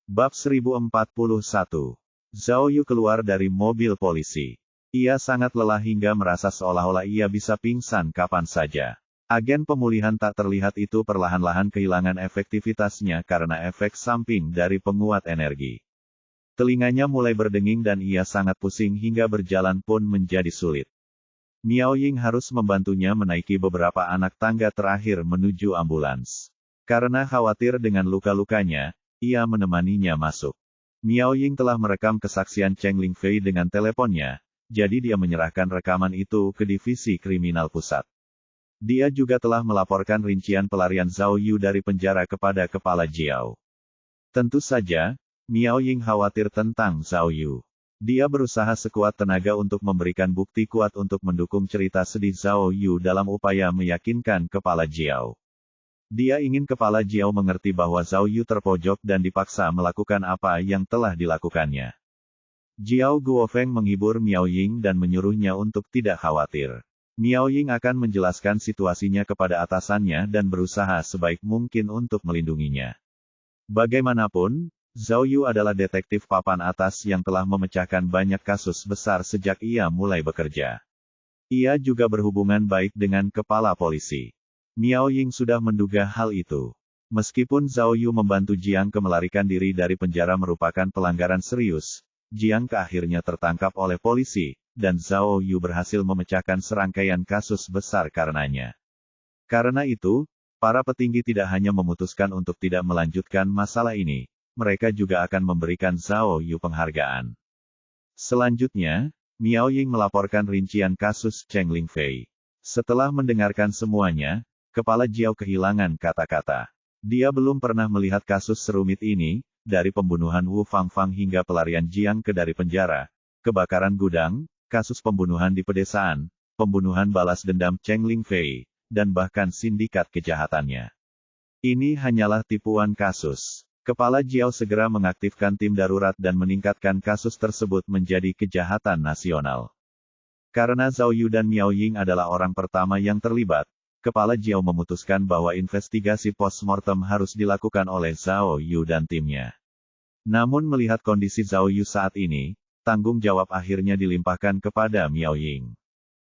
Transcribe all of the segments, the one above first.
Bab 1041. Zhao Yu keluar dari mobil polisi. Ia sangat lelah hingga merasa seolah-olah ia bisa pingsan kapan saja. Agen pemulihan tak terlihat itu perlahan-lahan kehilangan efektivitasnya karena efek samping dari penguat energi. Telinganya mulai berdenging dan ia sangat pusing hingga berjalan pun menjadi sulit. Miao Ying harus membantunya menaiki beberapa anak tangga terakhir menuju ambulans. Karena khawatir dengan luka-lukanya, ia menemaninya masuk. Miao Ying telah merekam kesaksian Cheng Lingfei dengan teleponnya, jadi dia menyerahkan rekaman itu ke divisi kriminal pusat. Dia juga telah melaporkan rincian pelarian Zhao Yu dari penjara kepada Kepala Jiao. Tentu saja, Miao Ying khawatir tentang Zhao Yu. Dia berusaha sekuat tenaga untuk memberikan bukti kuat untuk mendukung cerita sedih Zhao Yu dalam upaya meyakinkan Kepala Jiao. Dia ingin Kepala Jiao mengerti bahwa Zhao Yu terpojok dan dipaksa melakukan apa yang telah dilakukannya. Jiao Guofeng menghibur Miao Ying dan menyuruhnya untuk tidak khawatir. Miao Ying akan menjelaskan situasinya kepada atasannya dan berusaha sebaik mungkin untuk melindunginya. Bagaimanapun, Zhao Yu adalah detektif papan atas yang telah memecahkan banyak kasus besar sejak ia mulai bekerja. Ia juga berhubungan baik dengan kepala polisi. Miao Ying sudah menduga hal itu. Meskipun Zhao Yu membantu Jiang Ke melarikan diri dari penjara merupakan pelanggaran serius, Jiang Ke akhirnya tertangkap oleh polisi, dan Zhao Yu berhasil memecahkan serangkaian kasus besar karenanya. Karena itu, para petinggi tidak hanya memutuskan untuk tidak melanjutkan masalah ini, mereka juga akan memberikan Zhao Yu penghargaan. Selanjutnya, Miao Ying melaporkan rincian kasus Cheng Lingfei. Setelah mendengarkan semuanya, Kepala Jiao kehilangan kata-kata. Dia belum pernah melihat kasus serumit ini, dari pembunuhan Wu Fangfang hingga pelarian Jiang Ke dari penjara, kebakaran gudang, kasus pembunuhan di pedesaan, pembunuhan balas dendam Cheng Lingfei, dan bahkan sindikat kejahatannya. Ini hanyalah tipuan kasus. Kepala Jiao segera mengaktifkan tim darurat dan meningkatkan kasus tersebut menjadi kejahatan nasional. Karena Zhao Yu dan Miao Ying adalah orang pertama yang terlibat, Kepala Jiao memutuskan bahwa investigasi post-mortem harus dilakukan oleh Zhao Yu dan timnya. Namun melihat kondisi Zhao Yu saat ini, tanggung jawab akhirnya dilimpahkan kepada Miao Ying.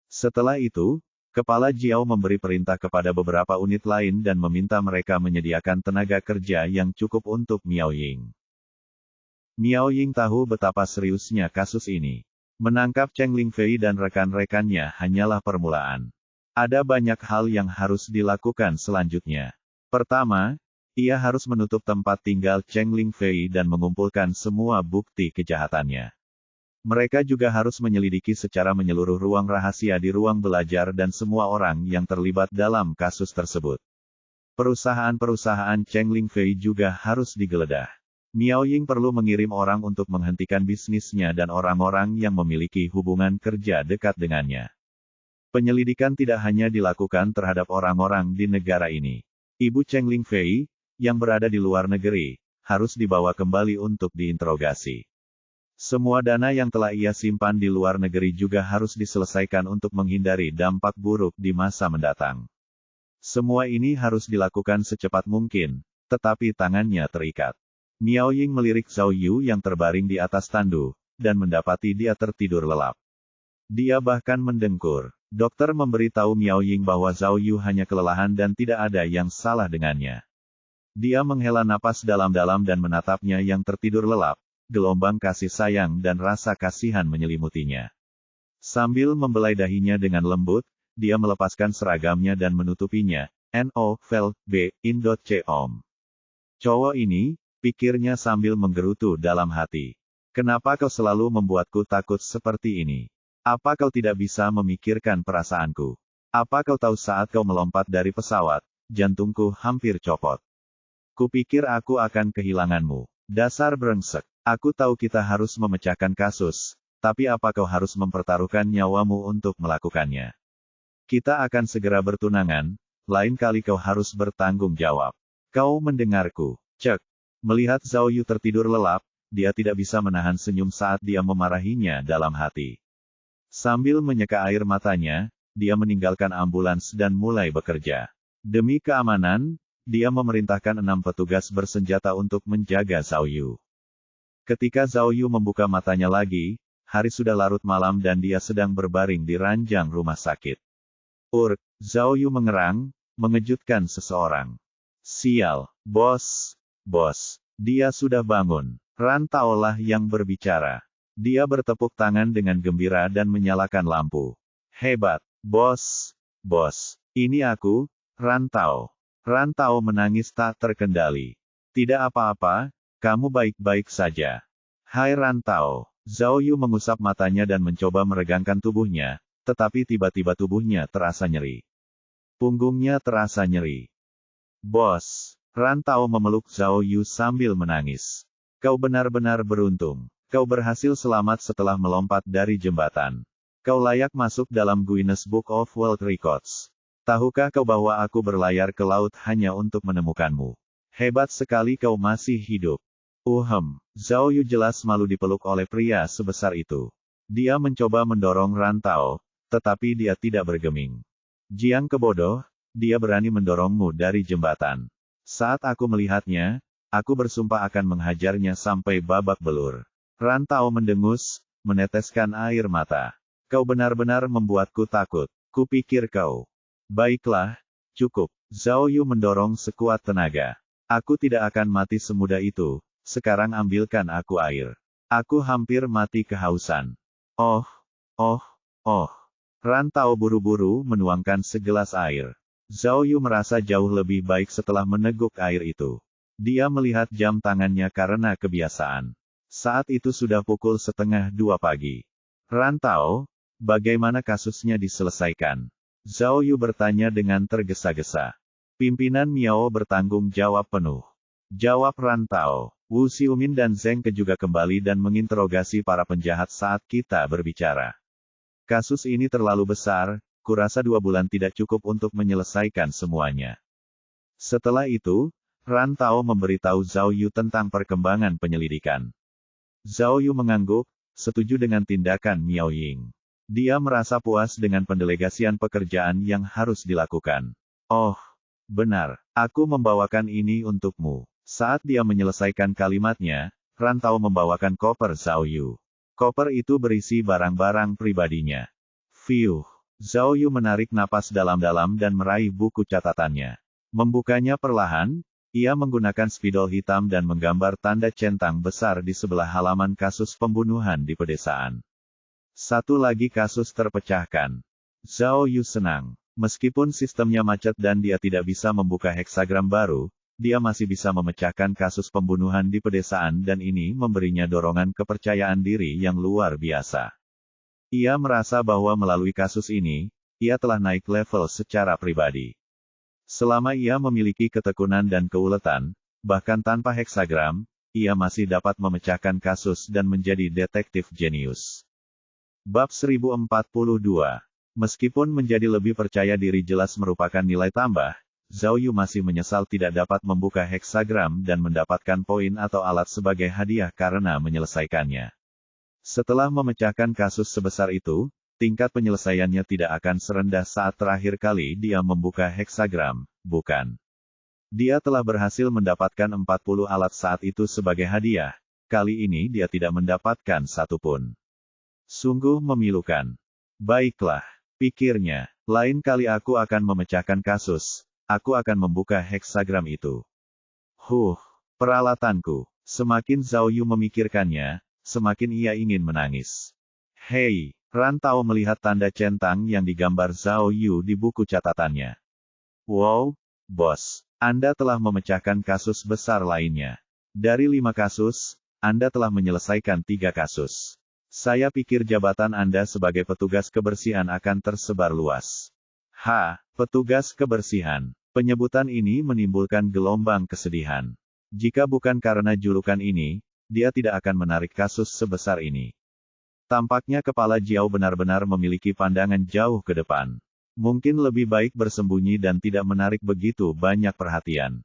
Setelah itu, Kepala Jiao memberi perintah kepada beberapa unit lain dan meminta mereka menyediakan tenaga kerja yang cukup untuk Miao Ying. Miao Ying tahu betapa seriusnya kasus ini. Menangkap Cheng Lingfei dan rekan-rekannya hanyalah permulaan. Ada banyak hal yang harus dilakukan selanjutnya. Pertama, ia harus menutup tempat tinggal Cheng Lingfei dan mengumpulkan semua bukti kejahatannya. Mereka juga harus menyelidiki secara menyeluruh ruang rahasia di ruang belajar dan semua orang yang terlibat dalam kasus tersebut. Perusahaan-perusahaan Cheng Lingfei juga harus digeledah. Miao Ying perlu mengirim orang untuk menghentikan bisnisnya dan orang-orang yang memiliki hubungan kerja dekat dengannya. Penyelidikan tidak hanya dilakukan terhadap orang-orang di negara ini. Ibu Cheng Lingfei, yang berada di luar negeri, harus dibawa kembali untuk diinterogasi. Semua dana yang telah ia simpan di luar negeri juga harus diselesaikan untuk menghindari dampak buruk di masa mendatang. Semua ini harus dilakukan secepat mungkin, tetapi tangannya terikat. Miao Ying melirik Zhao Yu yang terbaring di atas tandu, dan mendapati dia tertidur lelap. Dia bahkan mendengkur. Dokter memberitahu Miao Ying bahwa Zhao Yu hanya kelelahan dan tidak ada yang salah dengannya. Dia menghela napas dalam-dalam dan menatapnya yang tertidur lelap. Gelombang kasih sayang dan rasa kasihan menyelimutinya. Sambil membelai dahinya dengan lembut, dia melepaskan seragamnya dan menutupinya. No, Vel, B, Indot C Om. Cowok ini, pikirnya sambil menggerutu dalam hati. Kenapa kau selalu membuatku takut seperti ini? Apa kau tidak bisa memikirkan perasaanku? Apa kau tahu saat kau melompat dari pesawat, jantungku hampir copot. Kupikir aku akan kehilanganmu. Dasar brengsek. Aku tahu kita harus memecahkan kasus, tapi apa kau harus mempertaruhkan nyawamu untuk melakukannya? Kita akan segera bertunangan, lain kali kau harus bertanggung jawab. Kau mendengarku? Cek. Melihat Zhao Yu tertidur lelap, dia tidak bisa menahan senyum saat dia memarahinya dalam hati. Sambil menyeka air matanya, dia meninggalkan ambulans dan mulai bekerja. Demi keamanan, dia memerintahkan 6 petugas bersenjata untuk menjaga Zhao Yu. Ketika Zhao Yu membuka matanya lagi, hari sudah larut malam dan dia sedang berbaring di ranjang rumah sakit. Zhao Yu mengerang, mengejutkan seseorang. Sial, bos, dia sudah bangun. Rantau lah yang berbicara. Dia bertepuk tangan dengan gembira dan menyalakan lampu. Hebat, bos, ini aku, Rantau. Rantau menangis tak terkendali. Tidak apa-apa, kamu baik-baik saja. Hai Rantau. Zhao Yu mengusap matanya dan mencoba meregangkan tubuhnya, tetapi tiba-tiba tubuhnya terasa nyeri. Punggungnya terasa nyeri. Bos, Rantau memeluk Zhao Yu sambil menangis. Kau benar-benar beruntung. Kau berhasil selamat setelah melompat dari jembatan. Kau layak masuk dalam Guinness Book of World Records. Tahukah kau bahwa aku berlayar ke laut hanya untuk menemukanmu? Hebat sekali kau masih hidup. Zhao Yu jelas malu dipeluk oleh pria sebesar itu. Dia mencoba mendorong Rantau, tetapi dia tidak bergeming. Jiang kebodoh, dia berani mendorongmu dari jembatan. Saat aku melihatnya, aku bersumpah akan menghajarnya sampai babak belur. Rantau mendengus, meneteskan air mata. Kau benar-benar membuatku takut. Kupikir kau. Baiklah, cukup. Zhao Yu mendorong sekuat tenaga. Aku tidak akan mati semudah itu, sekarang ambilkan aku air. Aku hampir mati kehausan. Rantau buru-buru menuangkan segelas air. Zhao Yu merasa jauh lebih baik setelah meneguk air itu. Dia melihat jam tangannya karena kebiasaan. Saat itu sudah pukul 1:30 pagi. Rantau, bagaimana kasusnya diselesaikan? Zhao Yu bertanya dengan tergesa-gesa. Pimpinan Miao bertanggung jawab penuh. Jawab Rantau. Wu Xiumin dan Zheng Ke juga kembali dan menginterogasi para penjahat saat kita berbicara. Kasus ini terlalu besar, kurasa 2 bulan tidak cukup untuk menyelesaikan semuanya. Setelah itu, Rantau memberitahu Zhao Yu tentang perkembangan penyelidikan. Zhao Yu mengangguk, setuju dengan tindakan Miao Ying. Dia merasa puas dengan pendelegasian pekerjaan yang harus dilakukan. Benar, aku membawakan ini untukmu. Saat dia menyelesaikan kalimatnya, Rantau membawakan koper Zhao Yu. Koper itu berisi barang-barang pribadinya. Zhao Yu menarik napas dalam-dalam dan meraih buku catatannya. Membukanya perlahan, ia menggunakan spidol hitam dan menggambar tanda centang besar di sebelah halaman kasus pembunuhan di pedesaan. Satu lagi kasus terpecahkan. Zhao Yu senang. Meskipun sistemnya macet dan dia tidak bisa membuka heksagram baru, dia masih bisa memecahkan kasus pembunuhan di pedesaan dan ini memberinya dorongan kepercayaan diri yang luar biasa. Ia merasa bahwa melalui kasus ini, ia telah naik level secara pribadi. Selama ia memiliki ketekunan dan keuletan, bahkan tanpa heksagram, ia masih dapat memecahkan kasus dan menjadi detektif jenius. Bab 1042. Meskipun menjadi lebih percaya diri jelas merupakan nilai tambah, Zhao Yu masih menyesal tidak dapat membuka heksagram dan mendapatkan poin atau alat sebagai hadiah karena menyelesaikannya. Setelah memecahkan kasus sebesar itu, tingkat penyelesaiannya tidak akan serendah saat terakhir kali dia membuka heksagram, bukan? Dia telah berhasil mendapatkan 40 alat saat itu sebagai hadiah, kali ini dia tidak mendapatkan satu pun. Sungguh memilukan. Baiklah, pikirnya, lain kali aku akan memecahkan kasus, aku akan membuka heksagram itu. Peralatanku. Semakin Zhao Yu memikirkannya, semakin ia ingin menangis. Hei! Rantau melihat tanda centang yang digambar Zhao Yu di buku catatannya. Wow, bos, Anda telah memecahkan kasus besar lainnya. Dari 5 kasus, Anda telah menyelesaikan 3 kasus. Saya pikir jabatan Anda sebagai petugas kebersihan akan tersebar luas. Petugas kebersihan. Penyebutan ini menimbulkan gelombang kesedihan. Jika bukan karena julukan ini, dia tidak akan menarik kasus sebesar ini. Tampaknya kepala Jiao benar-benar memiliki pandangan jauh ke depan. Mungkin lebih baik bersembunyi dan tidak menarik begitu banyak perhatian.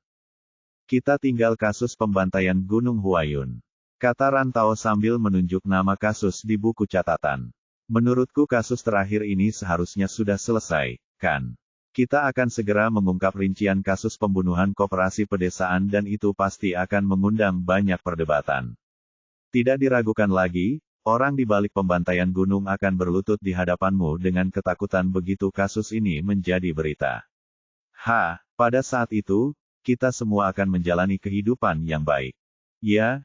Kita tinggal kasus pembantaian Gunung Huayun. Kata Rantau sambil menunjuk nama kasus di buku catatan. Menurutku kasus terakhir ini seharusnya sudah selesai, kan? Kita akan segera mengungkap rincian kasus pembunuhan koperasi pedesaan dan itu pasti akan mengundang banyak perdebatan. Tidak diragukan lagi, orang di balik pembantaian gunung akan berlutut di hadapanmu dengan ketakutan begitu kasus ini menjadi berita. Pada saat itu, kita semua akan menjalani kehidupan yang baik. Ya,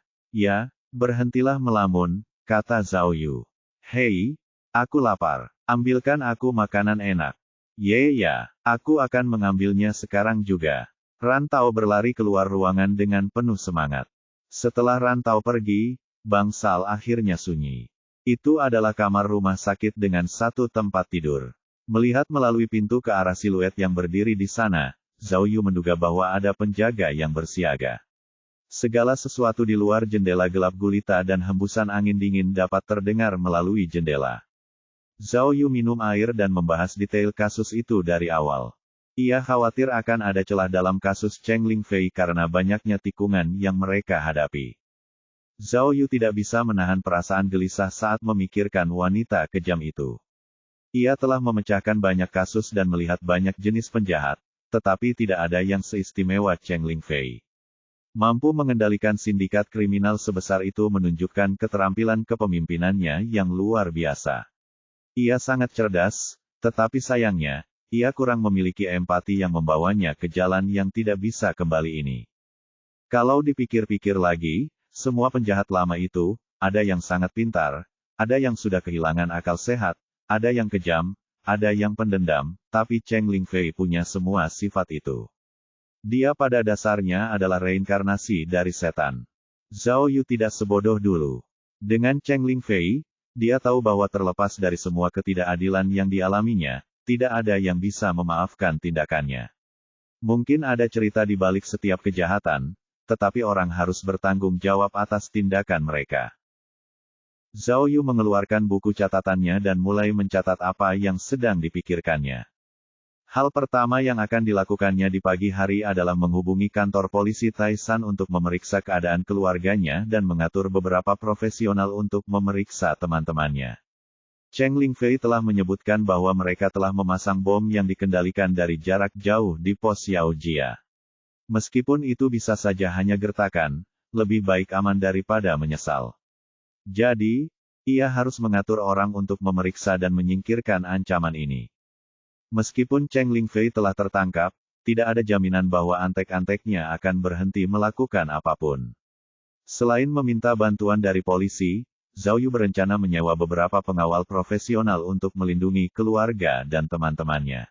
berhentilah melamun, kata Zhao Yu. Hei, aku lapar. Ambilkan aku makanan enak. Ya, aku akan mengambilnya sekarang juga. Rantau berlari keluar ruangan dengan penuh semangat. Setelah Rantau pergi, bangsal akhirnya sunyi. Itu adalah kamar rumah sakit dengan satu tempat tidur. Melihat melalui pintu ke arah siluet yang berdiri di sana, Zhao Yu menduga bahwa ada penjaga yang bersiaga. Segala sesuatu di luar jendela gelap gulita dan hembusan angin dingin dapat terdengar melalui jendela. Zhao Yu minum air dan membahas detail kasus itu dari awal. Ia khawatir akan ada celah dalam kasus Cheng Lingfei karena banyaknya tikungan yang mereka hadapi. Zhao Yu tidak bisa menahan perasaan gelisah saat memikirkan wanita kejam itu. Ia telah memecahkan banyak kasus dan melihat banyak jenis penjahat, tetapi tidak ada yang seistimewa Cheng Lingfei. Mampu mengendalikan sindikat kriminal sebesar itu menunjukkan keterampilan kepemimpinannya yang luar biasa. Ia sangat cerdas, tetapi sayangnya, ia kurang memiliki empati yang membawanya ke jalan yang tidak bisa kembali ini. Kalau dipikir-pikir lagi, semua penjahat lama itu, ada yang sangat pintar, ada yang sudah kehilangan akal sehat, ada yang kejam, ada yang pendendam, tapi Cheng Lingfei punya semua sifat itu. Dia pada dasarnya adalah reinkarnasi dari setan. Zhao Yu tidak sebodoh dulu. Dengan Cheng Lingfei, dia tahu bahwa terlepas dari semua ketidakadilan yang dialaminya, tidak ada yang bisa memaafkan tindakannya. Mungkin ada cerita di balik setiap kejahatan, tetapi orang harus bertanggung jawab atas tindakan mereka. Zhao Yu mengeluarkan buku catatannya dan mulai mencatat apa yang sedang dipikirkannya. Hal pertama yang akan dilakukannya di pagi hari adalah menghubungi kantor polisi Taishan untuk memeriksa keadaan keluarganya dan mengatur beberapa profesional untuk memeriksa teman-temannya. Cheng Lingfei telah menyebutkan bahwa mereka telah memasang bom yang dikendalikan dari jarak jauh di pos Yaojia. Meskipun itu bisa saja hanya gertakan, lebih baik aman daripada menyesal. Jadi, ia harus mengatur orang untuk memeriksa dan menyingkirkan ancaman ini. Meskipun Cheng Lingfei telah tertangkap, tidak ada jaminan bahwa antek-anteknya akan berhenti melakukan apapun. Selain meminta bantuan dari polisi, Zhao Yu berencana menyewa beberapa pengawal profesional untuk melindungi keluarga dan teman-temannya.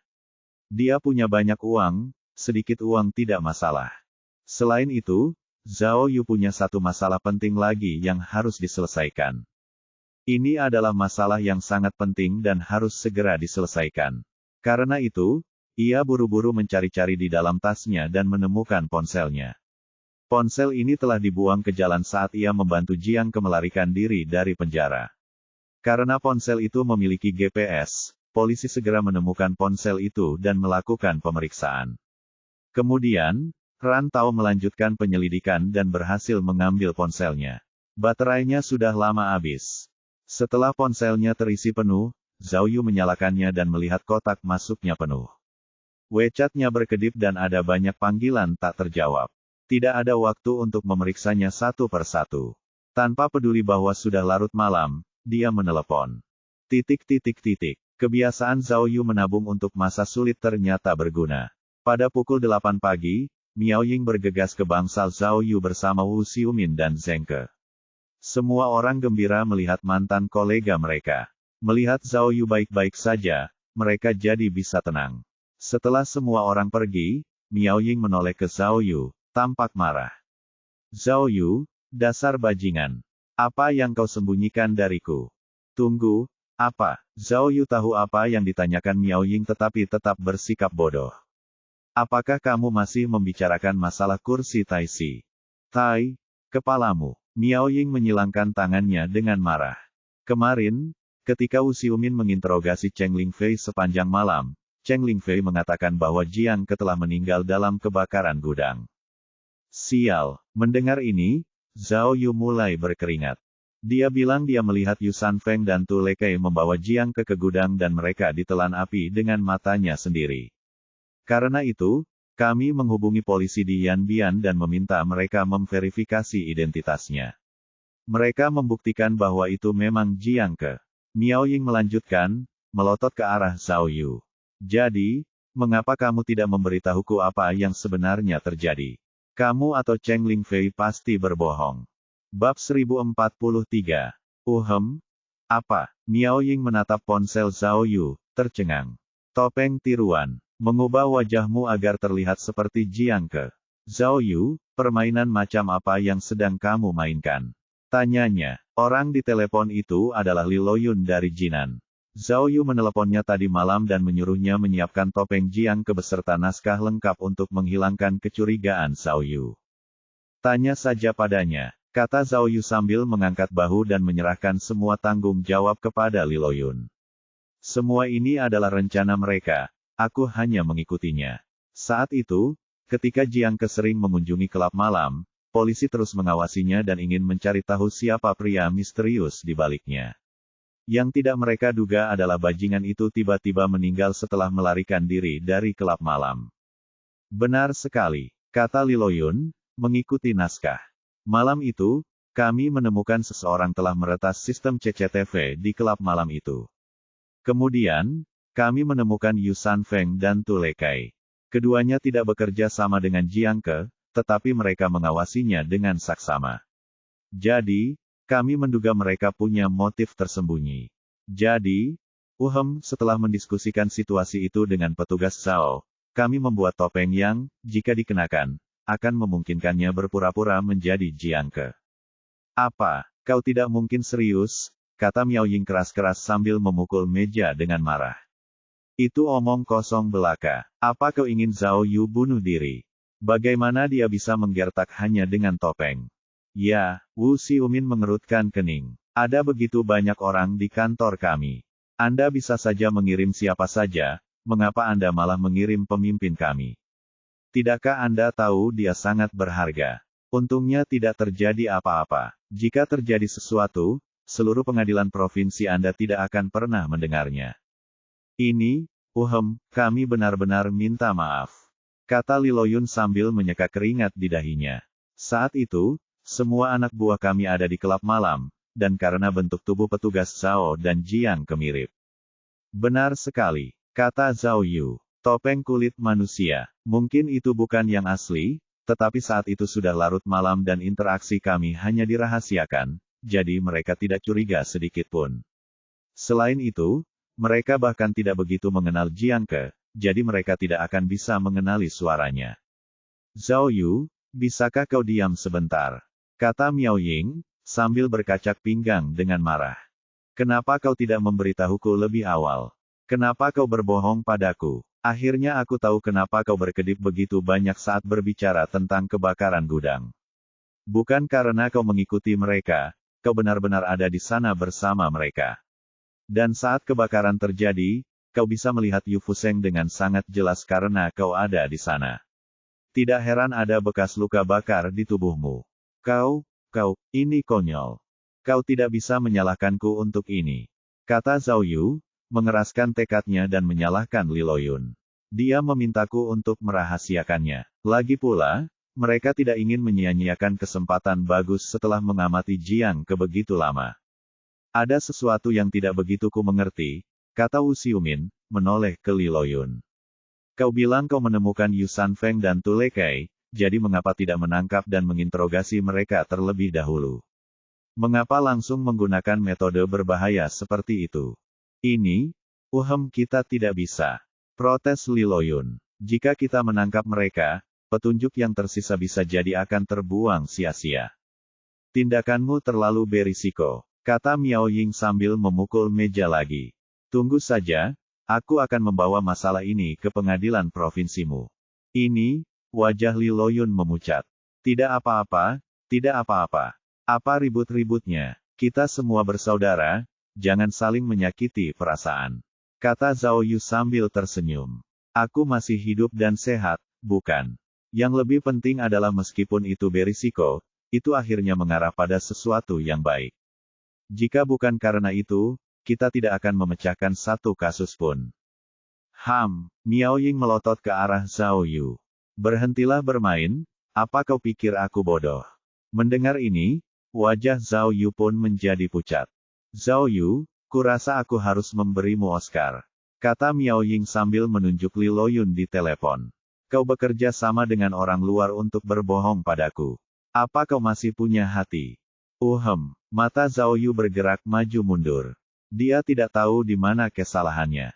Dia punya banyak uang, sedikit uang tidak masalah. Selain itu, Zhao Yu punya satu masalah penting lagi yang harus diselesaikan. Ini adalah masalah yang sangat penting dan harus segera diselesaikan. Karena itu, ia buru-buru mencari-cari di dalam tasnya dan menemukan ponselnya. Ponsel ini telah dibuang ke jalan saat ia membantu Jiang Ke melarikan diri dari penjara. Karena ponsel itu memiliki GPS, polisi segera menemukan ponsel itu dan melakukan pemeriksaan. Kemudian, Rantau melanjutkan penyelidikan dan berhasil mengambil ponselnya. Baterainya sudah lama habis. Setelah ponselnya terisi penuh, Zhao Yu menyalakannya dan melihat kotak masuknya penuh. WeChat-nya berkedip dan ada banyak panggilan tak terjawab. Tidak ada waktu untuk memeriksanya satu persatu. Tanpa peduli bahwa sudah larut malam, dia menelepon. Kebiasaan Zhao Yu menabung untuk masa sulit ternyata berguna. Pada pukul 8 pagi, Miao Ying bergegas ke bangsal Zhao Yu bersama Wu Xiumin dan Zheng Ke. Semua orang gembira melihat mantan kolega mereka. Melihat Zhao Yu baik-baik saja, mereka jadi bisa tenang. Setelah semua orang pergi, Miao Ying menoleh ke Zhao Yu, tampak marah. Zhao Yu, dasar bajingan. Apa yang kau sembunyikan dariku? Tunggu, apa? Zhao Yu tahu apa yang ditanyakan Miao Ying tetapi tetap bersikap bodoh. Apakah kamu masih membicarakan masalah kursi Taisi? Tai, kepalamu. Miao Ying menyilangkan tangannya dengan marah. Kemarin, ketika Wu Xiumin menginterogasi Cheng Lingfei sepanjang malam, Cheng Lingfei mengatakan bahwa Jiang Ke telah meninggal dalam kebakaran gudang. Sial, mendengar ini, Zhao Yu mulai berkeringat. Dia bilang dia melihat Yu Sanfeng dan Tu Lekei membawa Jiang Ke gudang dan mereka ditelan api dengan matanya sendiri. Karena itu, kami menghubungi polisi di Yanbian dan meminta mereka memverifikasi identitasnya. Mereka membuktikan bahwa itu memang Jiang Ke. Miao Ying melanjutkan, melotot ke arah Zhao Yu. Jadi, mengapa kamu tidak memberitahuku apa yang sebenarnya terjadi? Kamu atau Cheng Lingfei pasti berbohong. Bab 1043. Apa? Miao Ying menatap ponsel Zhao Yu, tercengang. Topeng tiruan. Mengubah wajahmu agar terlihat seperti Jiang Ke. Zhao Yu, permainan macam apa yang sedang kamu mainkan? Tanyanya. Orang di telepon itu adalah Li Loyun dari Jinan. Zhao Yu meneleponnya tadi malam dan menyuruhnya menyiapkan topeng Jiang Ke beserta naskah lengkap untuk menghilangkan kecurigaan Zhao Yu. Tanya saja padanya, kata Zhao Yu sambil mengangkat bahu dan menyerahkan semua tanggung jawab kepada Li Loyun. Semua ini adalah rencana mereka. Aku hanya mengikutinya. Saat itu, ketika Jiang Ke sering mengunjungi klub malam, polisi terus mengawasinya dan ingin mencari tahu siapa pria misterius di baliknya. Yang tidak mereka duga adalah bajingan itu tiba-tiba meninggal setelah melarikan diri dari klub malam. Benar sekali, kata Li Loyun, mengikuti naskah. Malam itu, kami menemukan seseorang telah meretas sistem CCTV di klub malam itu. Kemudian, kami menemukan Yu Sanfeng dan Tu Lekai. Keduanya tidak bekerja sama dengan Jiang Ke, tetapi mereka mengawasinya dengan saksama. Jadi, kami menduga mereka punya motif tersembunyi. Jadi, setelah mendiskusikan situasi itu dengan petugas Zhao, kami membuat topeng yang, jika dikenakan, akan memungkinkannya berpura-pura menjadi Jiang Ke. Apa, kau tidak mungkin serius? Kata Miao Ying keras-keras sambil memukul meja dengan marah. Itu omong kosong belaka. Apa kau ingin Zhao Yu bunuh diri? Bagaimana dia bisa menggertak hanya dengan topeng? Ya, Wu Xiumin mengerutkan kening. Ada begitu banyak orang di kantor kami. Anda bisa saja mengirim siapa saja, mengapa Anda malah mengirim pemimpin kami? Tidakkah Anda tahu dia sangat berharga? Untungnya tidak terjadi apa-apa. Jika terjadi sesuatu, seluruh pengadilan provinsi Anda tidak akan pernah mendengarnya. Ini, kami benar-benar minta maaf. Kata Li Loyun sambil menyeka keringat di dahinya. Saat itu, semua anak buah kami ada di klub malam, dan karena bentuk tubuh petugas Zhao dan Jiang Ke mirip. Benar sekali, kata Zhao Yu. Topeng kulit manusia. Mungkin itu bukan yang asli, tetapi saat itu sudah larut malam dan interaksi kami hanya dirahasiakan, jadi mereka tidak curiga sedikit pun. Selain itu, mereka bahkan tidak begitu mengenal Jiang Ke, jadi mereka tidak akan bisa mengenali suaranya. Zhao Yu, bisakah kau diam sebentar? Kata Miao Ying, sambil berkacak pinggang dengan marah. Kenapa kau tidak memberitahuku lebih awal? Kenapa kau berbohong padaku? Akhirnya aku tahu kenapa kau berkedip begitu banyak saat berbicara tentang kebakaran gudang. Bukan karena kau mengikuti mereka, kau benar-benar ada di sana bersama mereka. Dan saat kebakaran terjadi, kau bisa melihat Yu Fuseng dengan sangat jelas karena kau ada di sana. Tidak heran ada bekas luka bakar di tubuhmu. Kau, ini konyol. Kau tidak bisa menyalahkanku untuk ini. Kata Zhao Yu, mengeraskan tekadnya dan menyalahkan Li Loyun. Dia memintaku untuk merahasiakannya. Lagi pula, mereka tidak ingin menyia-nyiakan kesempatan bagus setelah mengamati Jiang Ke begitu lama. Ada sesuatu yang tidak begitu ku mengerti, kata Wu Xiumin, menoleh ke Li Loyun. Kau bilang kau menemukan Yu Sanfeng dan Tu Lekai, jadi mengapa tidak menangkap dan menginterogasi mereka terlebih dahulu? Mengapa langsung menggunakan metode berbahaya seperti itu? Ini, kita tidak bisa. Protes Li Loyun. Jika kita menangkap mereka, petunjuk yang tersisa bisa jadi akan terbuang sia-sia. Tindakanmu terlalu berisiko. Kata Miao Ying sambil memukul meja lagi. Tunggu saja, aku akan membawa masalah ini ke pengadilan provinsimu. Ini, wajah Li Loyun memucat. Tidak apa-apa, tidak apa-apa. Apa ribut-ributnya? Kita semua bersaudara, jangan saling menyakiti perasaan. Kata Zhao Yu sambil tersenyum. Aku masih hidup dan sehat, bukan? Yang lebih penting adalah meskipun itu berisiko, itu akhirnya mengarah pada sesuatu yang baik. Jika bukan karena itu, kita tidak akan memecahkan satu kasus pun. Miao Ying melotot ke arah Zhao Yu. Berhentilah bermain, apa kau pikir aku bodoh? Mendengar ini, wajah Zhao Yu pun menjadi pucat. Zhao Yu, kurasa aku harus memberimu Oscar, kata Miao Ying sambil menunjuk Li Loyun di telepon. Kau bekerja sama dengan orang luar untuk berbohong padaku. Apa kau masih punya hati? Mata Zhao Yu bergerak maju mundur. Dia tidak tahu di mana kesalahannya.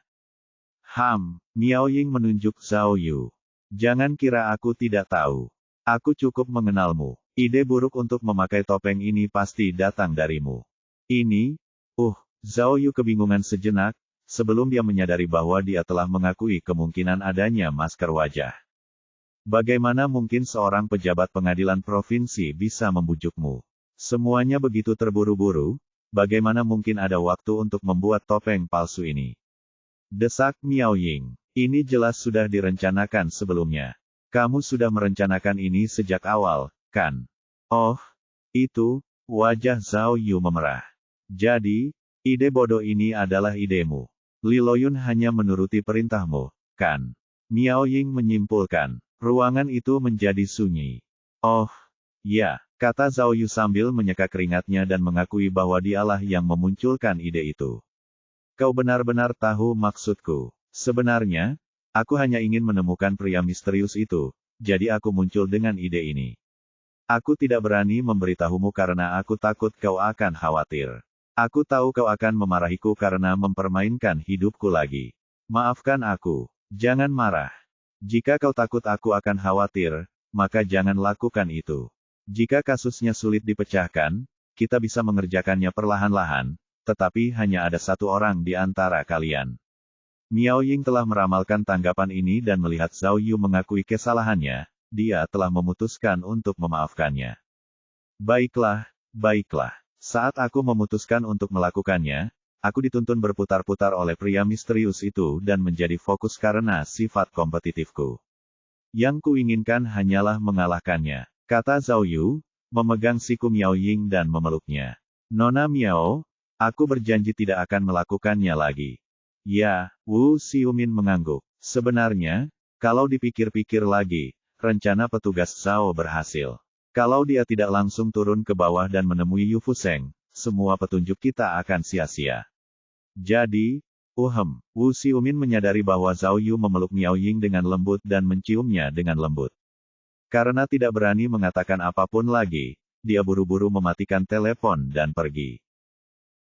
Miao Ying menunjuk Zhao Yu. Jangan kira aku tidak tahu. Aku cukup mengenalmu. Ide buruk untuk memakai topeng ini pasti datang darimu. Ini, Zhao Yu kebingungan sejenak, sebelum dia menyadari bahwa dia telah mengakui kemungkinan adanya masker wajah. Bagaimana mungkin seorang pejabat pengadilan provinsi bisa membujukmu? Semuanya begitu terburu-buru, bagaimana mungkin ada waktu untuk membuat topeng palsu ini? Desak Miao Ying. Ini jelas sudah direncanakan sebelumnya. Kamu sudah merencanakan ini sejak awal, kan? Itu, wajah Zhao Yu memerah. Jadi, ide bodoh ini adalah idemu. Li Loyun hanya menuruti perintahmu, kan? Miao Ying menyimpulkan. Ruangan itu menjadi sunyi. Ya, kata Zhao Yu sambil menyeka keringatnya dan mengakui bahwa dialah yang memunculkan ide itu. Kau benar-benar tahu maksudku. Sebenarnya, aku hanya ingin menemukan pria misterius itu, jadi aku muncul dengan ide ini. Aku tidak berani memberitahumu karena aku takut kau akan khawatir. Aku tahu kau akan memarahiku karena mempermainkan hidupku lagi. Maafkan aku. Jangan marah. Jika kau takut aku akan khawatir, maka jangan lakukan itu. Jika kasusnya sulit dipecahkan, kita bisa mengerjakannya perlahan-lahan, tetapi hanya ada satu orang di antara kalian. Miao Ying telah meramalkan tanggapan ini dan melihat Zhao Yu mengakui kesalahannya, dia telah memutuskan untuk memaafkannya. Baiklah. Saat aku memutuskan untuk melakukannya, aku dituntun berputar-putar oleh pria misterius itu dan menjadi fokus karena sifat kompetitifku. Yang kuinginkan hanyalah mengalahkannya, kata Zhao Yu, memegang siku Miao Ying dan memeluknya. Nona Miao, aku berjanji tidak akan melakukannya lagi. Ya, Wu Xiumin mengangguk. Sebenarnya, kalau dipikir-pikir lagi, rencana petugas Zhao berhasil. Kalau dia tidak langsung turun ke bawah dan menemui Yu Fuseng, semua petunjuk kita akan sia-sia. Jadi, Wu Xiumin menyadari bahwa Zhao Yu memeluk Miao Ying dengan lembut dan menciumnya dengan lembut. Karena tidak berani mengatakan apapun lagi, dia buru-buru mematikan telepon dan pergi.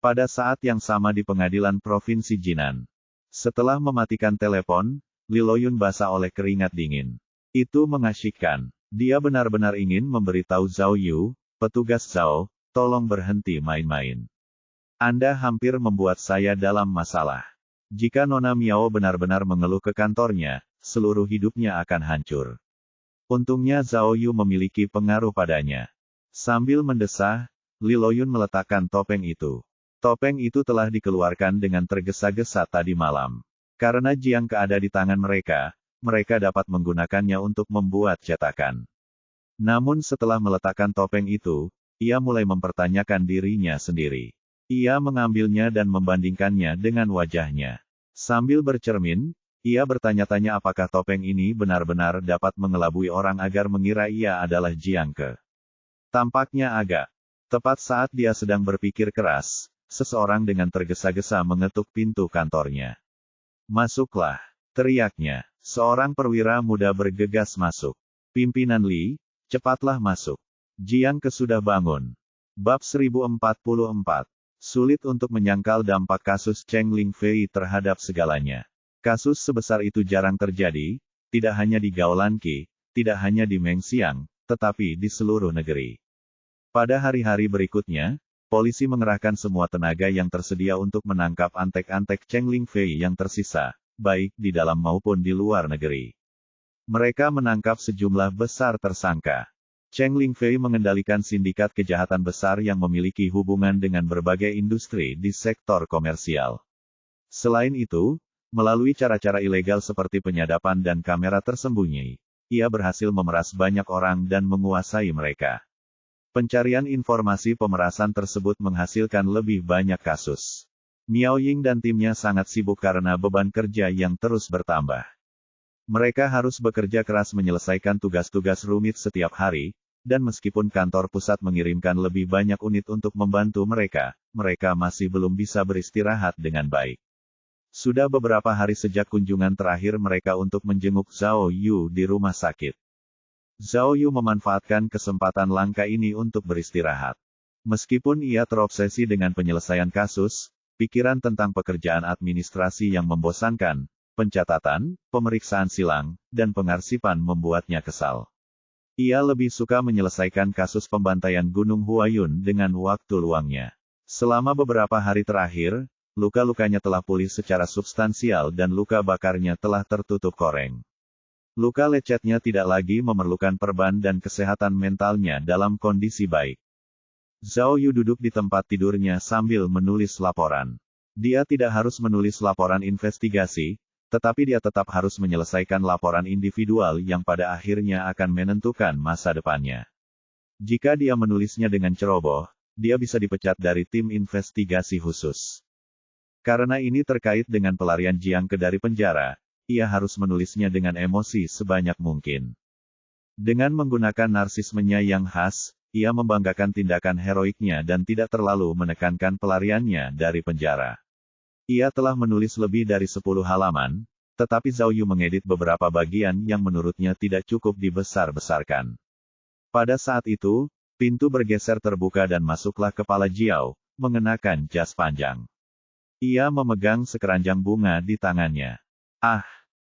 Pada saat yang sama di pengadilan Provinsi Jinan. Setelah mematikan telepon, Li Loyun basah oleh keringat dingin. Itu mengasyikkan. Dia benar-benar ingin memberitahu Zhao Yu, petugas Zhao, tolong berhenti main-main. Anda hampir membuat saya dalam masalah. Jika Nona Miao benar-benar mengeluh ke kantornya, seluruh hidupnya akan hancur. Untungnya Zhao Yu memiliki pengaruh padanya. Sambil mendesah, Li Loyun meletakkan topeng itu. Topeng itu telah dikeluarkan dengan tergesa-gesa tadi malam. Karena Jiang Ke ada di tangan mereka, mereka dapat menggunakannya untuk membuat cetakan. Namun setelah meletakkan topeng itu, ia mulai mempertanyakan dirinya sendiri. Ia mengambilnya dan membandingkannya dengan wajahnya. Sambil bercermin, ia bertanya-tanya apakah topeng ini benar-benar dapat mengelabui orang agar mengira ia adalah Jiang Ke. Tampaknya agak. Tepat saat dia sedang berpikir keras, seseorang dengan tergesa-gesa mengetuk pintu kantornya. Masuklah, teriaknya. Seorang perwira muda bergegas masuk. Pimpinan Li, cepatlah masuk. Jiang Ke sudah bangun. Bab 1044. Sulit untuk menyangkal dampak kasus Cheng Lingfei terhadap segalanya. Kasus sebesar itu jarang terjadi, tidak hanya di Gaolanqi, tidak hanya di Mengxiang, tetapi di seluruh negeri. Pada hari-hari berikutnya, polisi mengerahkan semua tenaga yang tersedia untuk menangkap antek-antek Cheng Lingfei yang tersisa, baik di dalam maupun di luar negeri. Mereka menangkap sejumlah besar tersangka. Cheng Lingfei mengendalikan sindikat kejahatan besar yang memiliki hubungan dengan berbagai industri di sektor komersial. Selain itu, melalui cara-cara ilegal seperti penyadapan dan kamera tersembunyi, ia berhasil memeras banyak orang dan menguasai mereka. Pencarian informasi pemerasan tersebut menghasilkan lebih banyak kasus. Miao Ying dan timnya sangat sibuk karena beban kerja yang terus bertambah. Mereka harus bekerja keras menyelesaikan tugas-tugas rumit setiap hari, dan meskipun kantor pusat mengirimkan lebih banyak unit untuk membantu mereka, mereka masih belum bisa beristirahat dengan baik. Sudah beberapa hari sejak kunjungan terakhir mereka untuk menjenguk Zhao Yu di rumah sakit. Zhao Yu memanfaatkan kesempatan langka ini untuk beristirahat. Meskipun ia terobsesi dengan penyelesaian kasus, pikiran tentang pekerjaan administrasi yang membosankan, pencatatan, pemeriksaan silang, dan pengarsipan membuatnya kesal. Ia lebih suka menyelesaikan kasus pembantaian Gunung Huayun dengan waktu luangnya. Selama beberapa hari terakhir, luka-lukanya telah pulih secara substansial dan luka bakarnya telah tertutup koreng. Luka lecetnya tidak lagi memerlukan perban dan kesehatan mentalnya dalam kondisi baik. Zhao Yu duduk di tempat tidurnya sambil menulis laporan. Dia tidak harus menulis laporan investigasi, tetapi dia tetap harus menyelesaikan laporan individual yang pada akhirnya akan menentukan masa depannya. Jika dia menulisnya dengan ceroboh, dia bisa dipecat dari tim investigasi khusus. Karena ini terkait dengan pelarian Jiang Ke dari penjara, ia harus menulisnya dengan emosi sebanyak mungkin. Dengan menggunakan narsismenya yang khas, ia membanggakan tindakan heroiknya dan tidak terlalu menekankan pelariannya dari penjara. Ia telah menulis lebih dari 10 halaman, tetapi Zhao Yu mengedit beberapa bagian yang menurutnya tidak cukup dibesar-besarkan. Pada saat itu, pintu bergeser terbuka dan masuklah kepala Jiao, mengenakan jas panjang. Ia memegang sekeranjang bunga di tangannya. "Ah,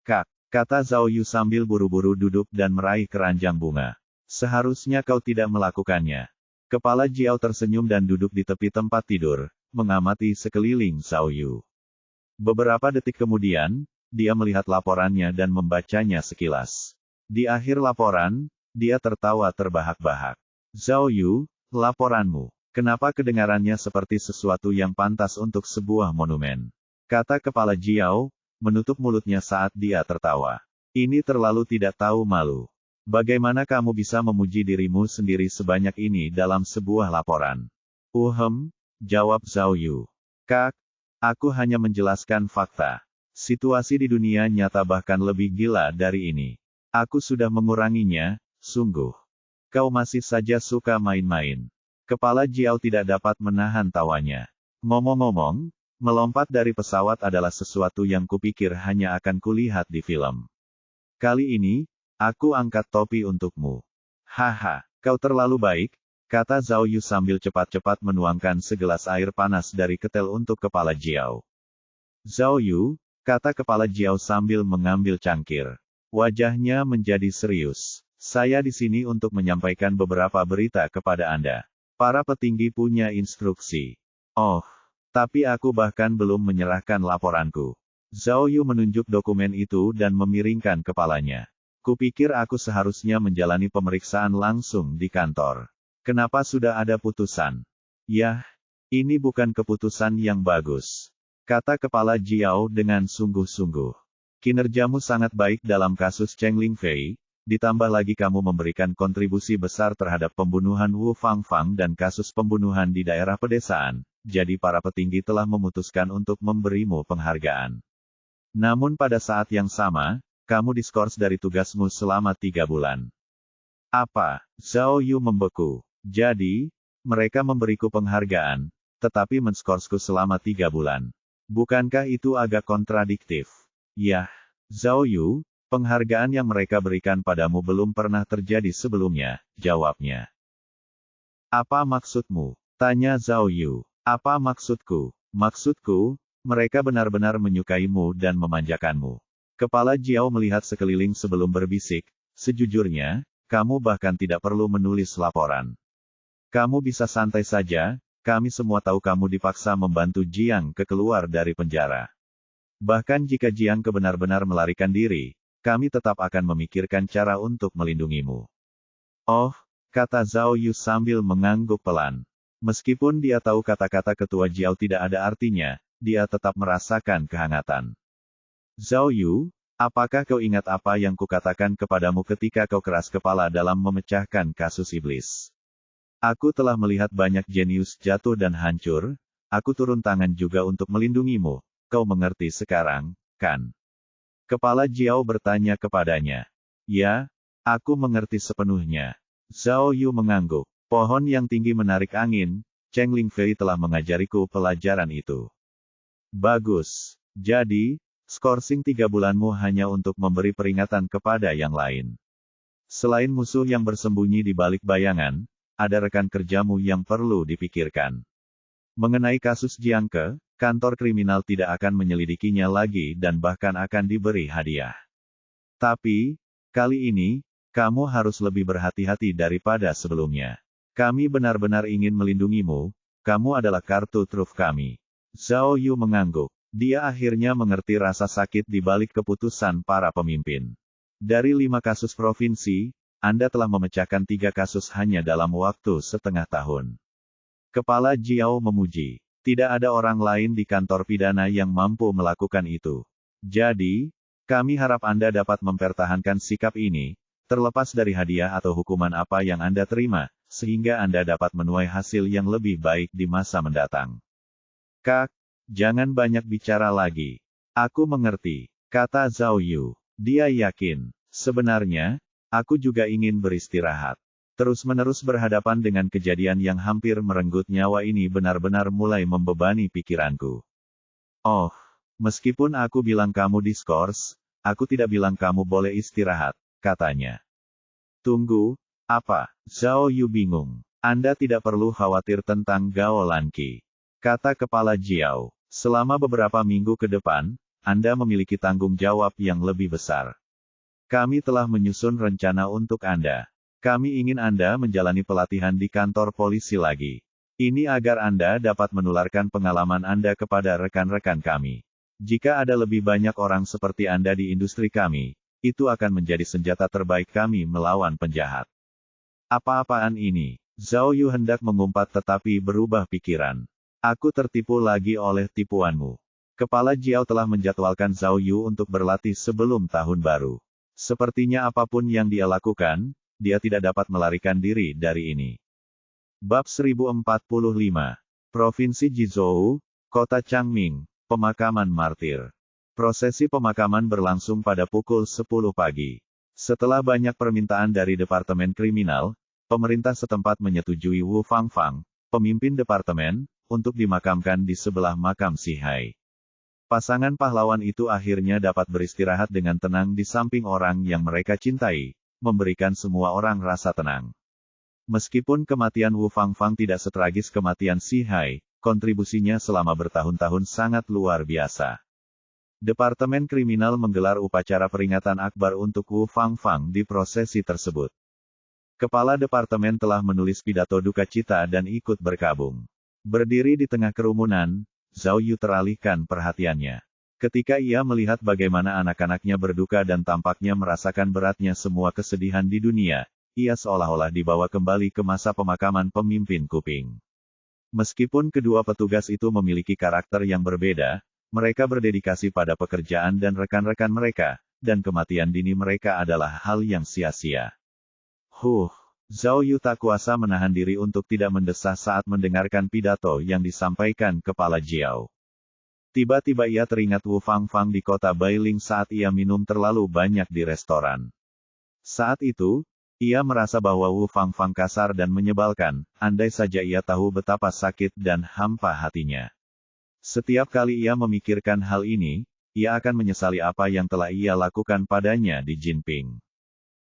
Kak," kata Zhao Yu sambil buru-buru duduk dan meraih keranjang bunga. "Seharusnya kau tidak melakukannya." Kepala Jiao tersenyum dan duduk di tepi tempat tidur, mengamati sekeliling Zhao Yu. Beberapa detik kemudian, dia melihat laporannya dan membacanya sekilas. Di akhir laporan, dia tertawa terbahak-bahak. "Zhao Yu, laporanmu. Kenapa kedengarannya seperti sesuatu yang pantas untuk sebuah monumen?" kata kepala Jiao, menutup mulutnya saat dia tertawa. "Ini terlalu tidak tahu malu. Bagaimana kamu bisa memuji dirimu sendiri sebanyak ini dalam sebuah laporan?" Jawab Zhao Yu. "Kak, aku hanya menjelaskan fakta. Situasi di dunia nyata bahkan lebih gila dari ini. Aku sudah menguranginya, sungguh. Kau masih saja suka main-main." Kepala Jiao tidak dapat menahan tawanya. "Ngomong-ngomong, melompat dari pesawat adalah sesuatu yang kupikir hanya akan kulihat di film. Kali ini, aku angkat topi untukmu." "Haha, kau terlalu baik," kata Zhao Yu sambil cepat-cepat menuangkan segelas air panas dari ketel untuk kepala Jiao. "Zhao Yu," kata kepala Jiao sambil mengambil cangkir. Wajahnya menjadi serius. "Saya di sini untuk menyampaikan beberapa berita kepada Anda. Para petinggi punya instruksi." "Oh, tapi aku bahkan belum menyerahkan laporanku." Zhao Yu menunjuk dokumen itu dan memiringkan kepalanya. "Kupikir aku seharusnya menjalani pemeriksaan langsung di kantor. Kenapa sudah ada putusan?" "Yah, ini bukan keputusan yang bagus," kata kepala Jiao dengan sungguh-sungguh. "Kinerjamu sangat baik dalam kasus Cheng Lingfei, ditambah lagi kamu memberikan kontribusi besar terhadap pembunuhan Wu Fangfang dan kasus pembunuhan di daerah pedesaan, jadi para petinggi telah memutuskan untuk memberimu penghargaan. Namun pada saat yang sama, kamu diskors dari tugasmu selama 3 bulan. "Apa?" Zhao Yu membeku. "Jadi, mereka memberiku penghargaan, tetapi menskorsku selama 3 bulan. Bukankah itu agak kontradiktif?" "Yah, Zhao Yu, penghargaan yang mereka berikan padamu belum pernah terjadi sebelumnya," jawabnya. "Apa maksudmu?" tanya Zhao Yu. "Apa maksudku? Maksudku, mereka benar-benar menyukaimu dan memanjakanmu." Kepala Jiao melihat sekeliling sebelum berbisik, "Sejujurnya, kamu bahkan tidak perlu menulis laporan. Kamu bisa santai saja, kami semua tahu kamu dipaksa membantu Jiang Ke keluar dari penjara. Bahkan jika Jiang Ke benar-benar melarikan diri, kami tetap akan memikirkan cara untuk melindungimu." "Oh," kata Zhao Yu sambil mengangguk pelan. Meskipun dia tahu kata-kata ketua Jiao tidak ada artinya, dia tetap merasakan kehangatan. "Zhao Yu, apakah kau ingat apa yang kukatakan kepadamu ketika kau keras kepala dalam memecahkan kasus iblis? Aku telah melihat banyak jenius jatuh dan hancur, aku turun tangan juga untuk melindungimu. Kau mengerti sekarang, kan? Kepala Jiao bertanya kepadanya. Ya, aku mengerti sepenuhnya. Zhao Yu mengangguk. Pohon yang tinggi menarik angin, Cheng Lingfei telah mengajariku pelajaran itu. Bagus. Jadi, skorsing 3 bulanmu hanya untuk memberi peringatan kepada yang lain. Selain musuh yang bersembunyi di balik bayangan, ada rekan kerjamu yang perlu dipikirkan. Mengenai kasus Jiang Ke, kantor kriminal tidak akan menyelidikinya lagi dan bahkan akan diberi hadiah. Tapi, kali ini, kamu harus lebih berhati-hati daripada sebelumnya. Kami benar-benar ingin melindungimu, kamu adalah kartu truf kami. Zhao Yu mengangguk. Dia akhirnya mengerti rasa sakit di balik keputusan para pemimpin. Dari 5 kasus provinsi, Anda telah memecahkan 3 kasus hanya dalam waktu setengah tahun. Kepala Jiao memuji. Tidak ada orang lain di kantor pidana yang mampu melakukan itu. Jadi, kami harap Anda dapat mempertahankan sikap ini, terlepas dari hadiah atau hukuman apa yang Anda terima, sehingga Anda dapat menuai hasil yang lebih baik di masa mendatang. Kak, jangan banyak bicara lagi. Aku mengerti, kata Zhao Yu. Dia yakin, sebenarnya, aku juga ingin beristirahat. Terus-menerus berhadapan dengan kejadian yang hampir merenggut nyawa ini benar-benar mulai membebani pikiranku. Oh, meskipun aku bilang kamu diskors, aku tidak bilang kamu boleh istirahat, katanya. Tunggu, apa? Zhao Yu bingung. Anda tidak perlu khawatir tentang Gao Lanqi. Kata Kepala Jiao, selama beberapa minggu ke depan, Anda memiliki tanggung jawab yang lebih besar. Kami telah menyusun rencana untuk Anda. Kami ingin Anda menjalani pelatihan di kantor polisi lagi. Ini agar Anda dapat menularkan pengalaman Anda kepada rekan-rekan kami. Jika ada lebih banyak orang seperti Anda di industri kami, itu akan menjadi senjata terbaik kami melawan penjahat. Apa-apaan ini? Zhao Yu hendak mengumpat tetapi berubah pikiran. Aku tertipu lagi oleh tipuanmu. Kepala Jiao telah menjadwalkan Zhao Yu untuk berlatih sebelum tahun baru. Sepertinya apapun yang dia lakukan, dia tidak dapat melarikan diri dari ini. Bab 1045. Provinsi Jizhou, Kota Changming, Pemakaman Martir. Prosesi pemakaman berlangsung pada pukul 10 pagi. Setelah banyak permintaan dari Departemen Kriminal, pemerintah setempat menyetujui Wu Fangfang, pemimpin departemen, untuk dimakamkan di sebelah makam Si Hai. Pasangan pahlawan itu akhirnya dapat beristirahat dengan tenang di samping orang yang mereka cintai, memberikan semua orang rasa tenang. Meskipun kematian Wu Fangfang tidak setragis kematian Si Hai, kontribusinya selama bertahun-tahun sangat luar biasa. Departemen Kriminal menggelar upacara peringatan akbar untuk Wu Fangfang di prosesi tersebut. Kepala departemen telah menulis pidato duka cita dan ikut berkabung. Berdiri di tengah kerumunan, Zhao Yu teralihkan perhatiannya. Ketika ia melihat bagaimana anak-anaknya berduka dan tampaknya merasakan beratnya semua kesedihan di dunia, ia seolah-olah dibawa kembali ke masa pemakaman pemimpin Kuping. Meskipun kedua petugas itu memiliki karakter yang berbeda, mereka berdedikasi pada pekerjaan dan rekan-rekan mereka, dan kematian dini mereka adalah hal yang sia-sia. Zhao Yu tak kuasa menahan diri untuk tidak mendesah saat mendengarkan pidato yang disampaikan Kepala Jiao. Tiba-tiba ia teringat Wu Fangfang di kota Bailing saat ia minum terlalu banyak di restoran. Saat itu, ia merasa bahwa Wu Fangfang kasar dan menyebalkan, andai saja ia tahu betapa sakit dan hampa hatinya. Setiap kali ia memikirkan hal ini, ia akan menyesali apa yang telah ia lakukan padanya di Jinping.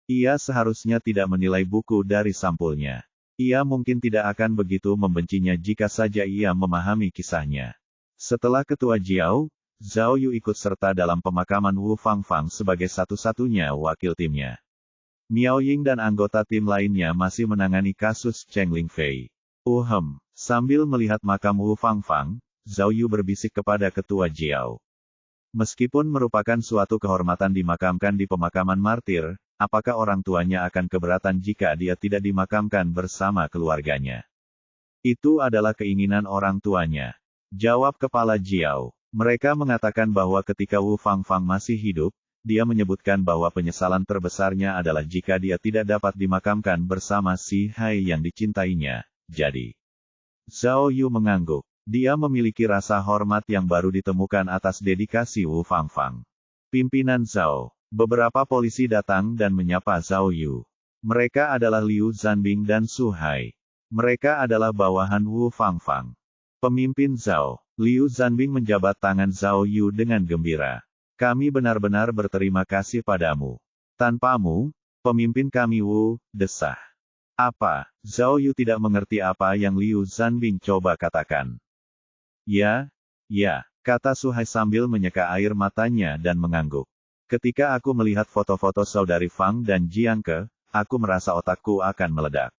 Ia seharusnya tidak menilai buku dari sampulnya. Ia mungkin tidak akan begitu membencinya jika saja ia memahami kisahnya. Setelah Ketua Jiao, Zhao Yu ikut serta dalam pemakaman Wu Fangfang sebagai satu-satunya wakil timnya. Miao Ying dan anggota tim lainnya masih menangani kasus Cheng Lingfei. Sambil melihat makam Wu Fangfang, Zhao Yu berbisik kepada Ketua Jiao. Meskipun merupakan suatu kehormatan dimakamkan di pemakaman martir, apakah orang tuanya akan keberatan jika dia tidak dimakamkan bersama keluarganya? Itu adalah keinginan orang tuanya. Jawab Kepala Jiao. Mereka mengatakan bahwa ketika Wu Fangfang masih hidup, dia menyebutkan bahwa penyesalan terbesarnya adalah jika dia tidak dapat dimakamkan bersama Si Hai yang dicintainya. Jadi, Zhao Yu mengangguk. Dia memiliki rasa hormat yang baru ditemukan atas dedikasi Wu Fangfang. Pimpinan Zhao. Beberapa polisi datang dan menyapa Zhao Yu. Mereka adalah Liu Zanbing dan Su Hai. Mereka adalah bawahan Wu Fangfang. Pemimpin Zhao. Liu Zanbing menjabat tangan Zhao Yu dengan gembira. Kami benar-benar berterima kasih padamu. Tanpamu, pemimpin kami Wu, desah. Apa? Zhao Yu tidak mengerti apa yang Liu Zanbing coba katakan. Ya, kata Su Hai sambil menyeka air matanya dan mengangguk. Ketika aku melihat foto-foto saudari Fang dan Jiang Ke, aku merasa otakku akan meledak.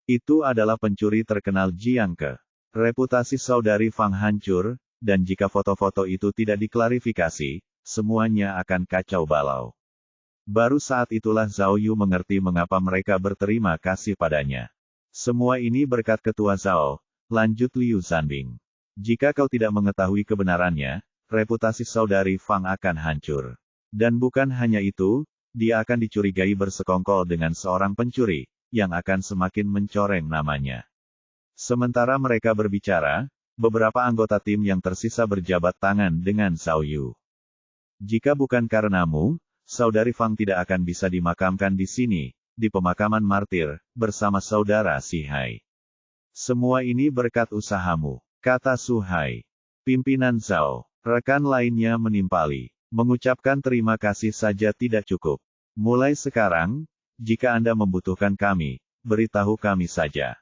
Itu adalah pencuri terkenal Jiang Ke. Reputasi saudari Fang hancur, dan jika foto-foto itu tidak diklarifikasi, semuanya akan kacau balau. Baru saat itulah Zhao Yu mengerti mengapa mereka berterima kasih padanya. Semua ini berkat ketua Zhao, lanjut Liu Zanbing. Jika kau tidak mengetahui kebenarannya, reputasi saudari Fang akan hancur. Dan bukan hanya itu, dia akan dicurigai bersekongkol dengan seorang pencuri, yang akan semakin mencoreng namanya. Sementara mereka berbicara, beberapa anggota tim yang tersisa berjabat tangan dengan Zhao Yu. Jika bukan karenamu, saudari Fang tidak akan bisa dimakamkan di sini, di pemakaman martir, bersama saudara Si Hai. Semua ini berkat usahamu, kata Su Hai. Pimpinan Zhao, rekan lainnya menimpali. Mengucapkan terima kasih saja tidak cukup. Mulai sekarang, jika Anda membutuhkan kami, beritahu kami saja.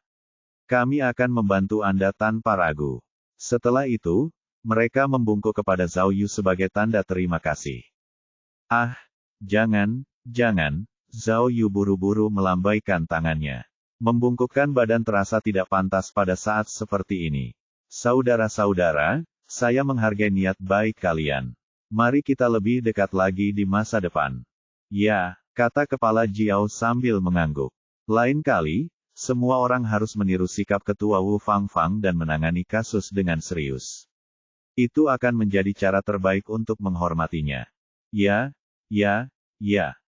Kami akan membantu Anda tanpa ragu. Setelah itu, mereka membungkuk kepada Zhao Yu sebagai tanda terima kasih. Ah, jangan, Zhao Yu buru-buru melambaikan tangannya. Membungkukkan badan terasa tidak pantas pada saat seperti ini. Saudara-saudara, saya menghargai niat baik kalian. Mari kita lebih dekat lagi di masa depan. Ya, kata kepala Jiao sambil mengangguk. Lain kali, semua orang harus meniru sikap ketua Wu Fangfang dan menangani kasus dengan serius. Itu akan menjadi cara terbaik untuk menghormatinya. Ya.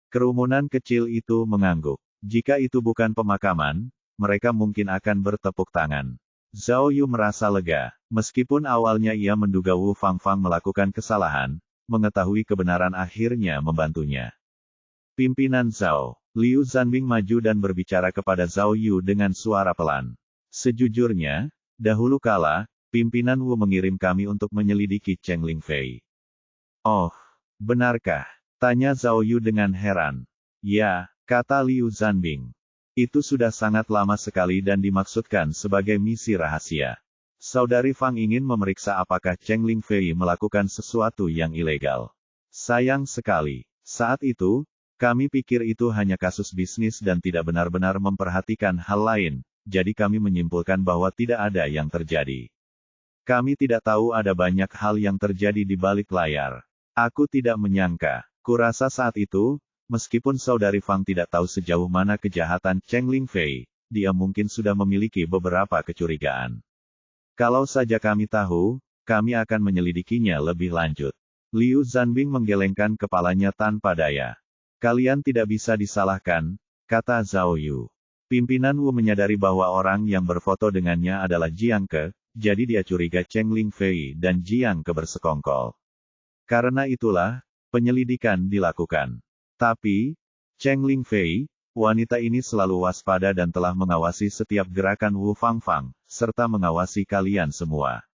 Kerumunan kecil itu mengangguk. Jika itu bukan pemakaman, mereka mungkin akan bertepuk tangan. Zhao Yu merasa lega, meskipun awalnya ia menduga Wu Fangfang melakukan kesalahan, mengetahui kebenaran akhirnya membantunya. Pimpinan Zhao, Liu Zanbing maju dan berbicara kepada Zhao Yu dengan suara pelan. Sejujurnya, dahulu kala, pimpinan Wu mengirim kami untuk menyelidiki Cheng Lingfei. Oh, benarkah? Tanya Zhao Yu dengan heran. Ya, kata Liu Zanbing. Itu sudah sangat lama sekali dan dimaksudkan sebagai misi rahasia. Saudari Fang ingin memeriksa apakah Cheng Lingfei melakukan sesuatu yang ilegal. Sayang sekali. Saat itu, kami pikir itu hanya kasus bisnis dan tidak benar-benar memperhatikan hal lain, jadi kami menyimpulkan bahwa tidak ada yang terjadi. Kami tidak tahu ada banyak hal yang terjadi di balik layar. Aku tidak menyangka. Kurasa saat itu, meskipun saudari Fang tidak tahu sejauh mana kejahatan Cheng Lingfei, dia mungkin sudah memiliki beberapa kecurigaan. Kalau saja kami tahu, kami akan menyelidikinya lebih lanjut. Liu Zanbing menggelengkan kepalanya tanpa daya. Kalian tidak bisa disalahkan, kata Zhao Yu. Pimpinan Wu menyadari bahwa orang yang berfoto dengannya adalah Jiang Ke, jadi dia curiga Cheng Lingfei dan Jiang Ke bersekongkol. Karena itulah, penyelidikan dilakukan. Tapi, Cheng Lingfei, wanita ini selalu waspada dan telah mengawasi setiap gerakan Wu Fangfang, serta mengawasi kalian semua.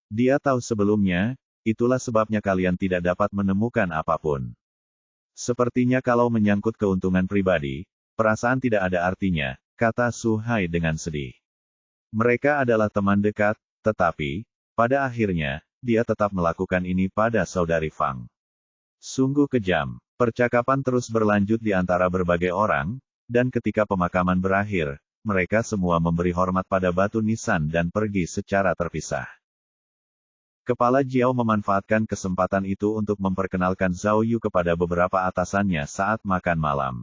Dia tahu sebelumnya, itulah sebabnya kalian tidak dapat menemukan apapun. Sepertinya kalau menyangkut keuntungan pribadi, perasaan tidak ada artinya, kata Su Hai dengan sedih. Mereka adalah teman dekat, tetapi, pada akhirnya, dia tetap melakukan ini pada saudari Fang. Sungguh kejam. Percakapan terus berlanjut di antara berbagai orang, dan ketika pemakaman berakhir, mereka semua memberi hormat pada batu nisan dan pergi secara terpisah. Kepala Jiao memanfaatkan kesempatan itu untuk memperkenalkan Zhao Yu kepada beberapa atasannya saat makan malam.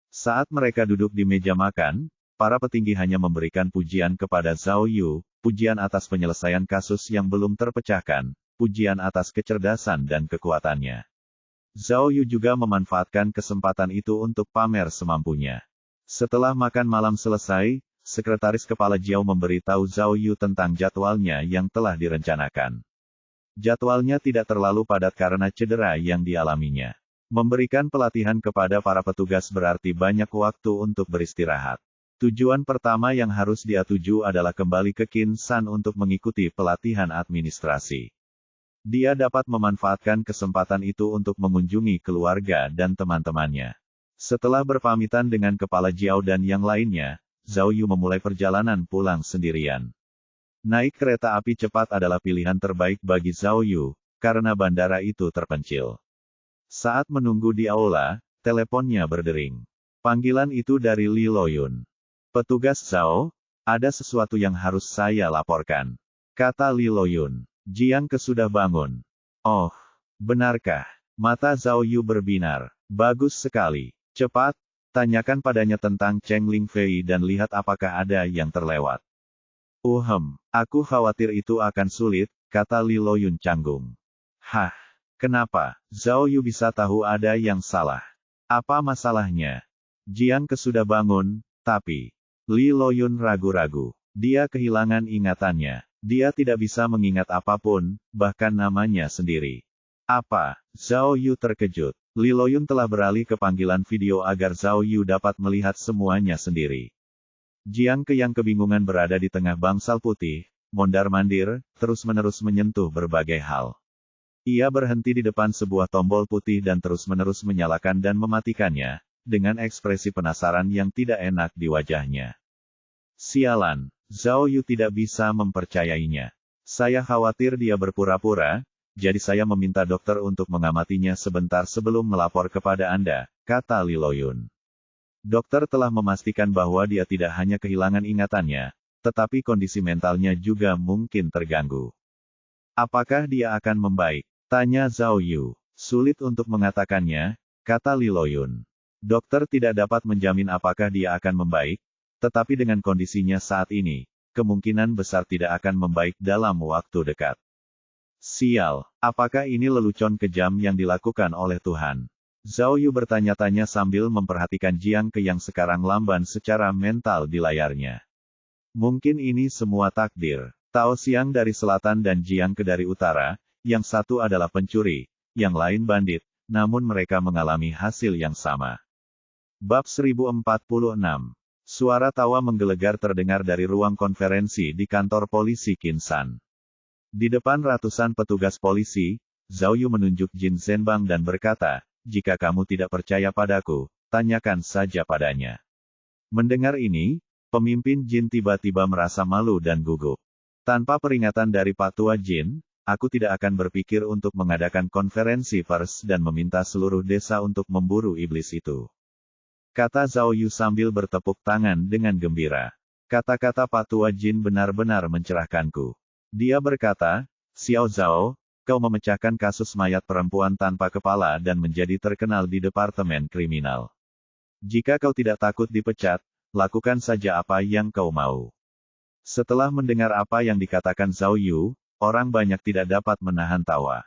Saat mereka duduk di meja makan, para petinggi hanya memberikan pujian kepada Zhao Yu, pujian atas penyelesaian kasus yang belum terpecahkan, pujian atas kecerdasan dan kekuatannya. Zhao Yu juga memanfaatkan kesempatan itu untuk pamer semampunya. Setelah makan malam selesai, Sekretaris Kepala Jiao memberitahu Zhao Yu tentang jadwalnya yang telah direncanakan. Jadwalnya tidak terlalu padat karena cedera yang dialaminya. Memberikan pelatihan kepada para petugas berarti banyak waktu untuk beristirahat. Tujuan pertama yang harus dia tuju adalah kembali ke Kinsan untuk mengikuti pelatihan administrasi. Dia dapat memanfaatkan kesempatan itu untuk mengunjungi keluarga dan teman-temannya. Setelah berpamitan dengan Kepala Jiao dan yang lainnya, Zhao Yu memulai perjalanan pulang sendirian. Naik kereta api cepat adalah pilihan terbaik bagi Zhao Yu, karena bandara itu terpencil. Saat menunggu di aula, teleponnya berdering. Panggilan itu dari Li Loyun. "Petugas Zhao, ada sesuatu yang harus saya laporkan," kata Li Loyun. "Jiang Ke sudah bangun." "Oh, benarkah?" Mata Zhao Yu berbinar. "Bagus sekali. Cepat, tanyakan padanya tentang Cheng Lingfei dan lihat apakah ada yang terlewat." Aku khawatir itu akan sulit," kata Li Loyun canggung. "Hah, kenapa? Zhao Yu bisa tahu ada yang salah. Apa masalahnya?" "Jiang Ke sudah bangun, tapi..." Li Loyun ragu-ragu. Dia kehilangan ingatannya. Dia tidak bisa mengingat apapun, bahkan namanya sendiri. "Apa?" Zhao Yu terkejut. Li Loyun telah beralih ke panggilan video agar Zhao Yu dapat melihat semuanya sendiri. Jiang Ke yang kebingungan berada di tengah bangsal putih, mondar-mandir, terus-menerus menyentuh berbagai hal. Ia berhenti di depan sebuah tombol putih dan terus-menerus menyalakan dan mematikannya, dengan ekspresi penasaran yang tidak enak di wajahnya. Sialan, Zhao Yu tidak bisa mempercayainya. "Saya khawatir dia berpura-pura, jadi saya meminta dokter untuk mengamatinya sebentar sebelum melapor kepada Anda," kata Li Loyun. Dokter telah memastikan bahwa dia tidak hanya kehilangan ingatannya, tetapi kondisi mentalnya juga mungkin terganggu. "Apakah dia akan membaik?" tanya Zhao Yu. "Sulit untuk mengatakannya," kata Li Loyun. "Dokter tidak dapat menjamin apakah dia akan membaik, tetapi dengan kondisinya saat ini, kemungkinan besar tidak akan membaik dalam waktu dekat." Sial, apakah ini lelucon kejam yang dilakukan oleh Tuhan? Zhao Yu bertanya-tanya sambil memperhatikan Jiang Ke yang sekarang lamban secara mental di layarnya. Mungkin ini semua takdir. Tao Xiang dari selatan dan Jiang Ke dari utara, yang satu adalah pencuri, yang lain bandit, namun mereka mengalami hasil yang sama. Bab 1046. Suara tawa menggelegar terdengar dari ruang konferensi di kantor polisi Kinsan. Di depan ratusan petugas polisi, Zhao Yu menunjuk Jin Zhenbang dan berkata, "Jika kamu tidak percaya padaku, tanyakan saja padanya." Mendengar ini, pemimpin Jin tiba-tiba merasa malu dan gugup. "Tanpa peringatan dari Pak Tua Jin, aku tidak akan berpikir untuk mengadakan konferensi pers dan meminta seluruh desa untuk memburu iblis itu," kata Zhao Yu sambil bertepuk tangan dengan gembira. Kata-kata Pak Tua Jin benar-benar mencerahkanku. Dia berkata, "Xiao Zhao, kau memecahkan kasus mayat perempuan tanpa kepala dan menjadi terkenal di departemen kriminal. Jika kau tidak takut dipecat, lakukan saja apa yang kau mau." Setelah mendengar apa yang dikatakan Zhao Yu, orang banyak tidak dapat menahan tawa.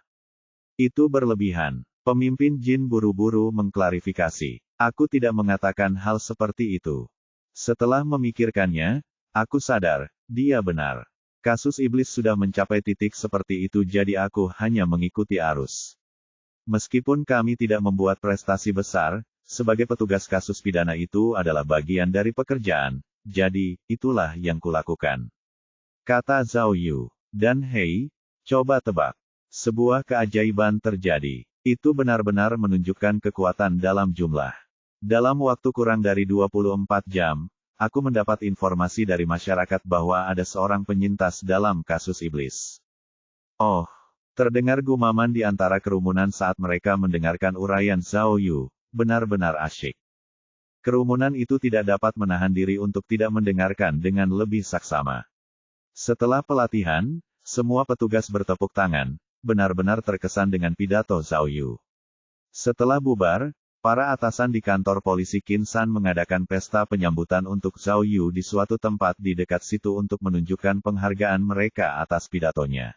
"Itu berlebihan." Pemimpin Jin buru-buru mengklarifikasi. "Aku tidak mengatakan hal seperti itu." Setelah memikirkannya, aku sadar, dia benar. Kasus iblis sudah mencapai titik seperti itu jadi aku hanya mengikuti arus. Meskipun kami tidak membuat prestasi besar, sebagai petugas kasus pidana itu adalah bagian dari pekerjaan, jadi, itulah yang kulakukan," kata Zhao Yu. "Dan hei, coba tebak. Sebuah keajaiban terjadi. Itu benar-benar menunjukkan kekuatan dalam jumlah. Dalam waktu kurang dari 24 jam, aku mendapat informasi dari masyarakat bahwa ada seorang penyintas dalam kasus iblis." "Oh," terdengar gumaman di antara kerumunan saat mereka mendengarkan uraian Zhao Yu, "benar-benar asyik." Kerumunan itu tidak dapat menahan diri untuk tidak mendengarkan dengan lebih saksama. Setelah pelatihan, semua petugas bertepuk tangan, benar-benar terkesan dengan pidato Zhao Yu. Setelah bubar, para atasan di kantor polisi Kinsan mengadakan pesta penyambutan untuk Zhao Yu di suatu tempat di dekat situ untuk menunjukkan penghargaan mereka atas pidatonya.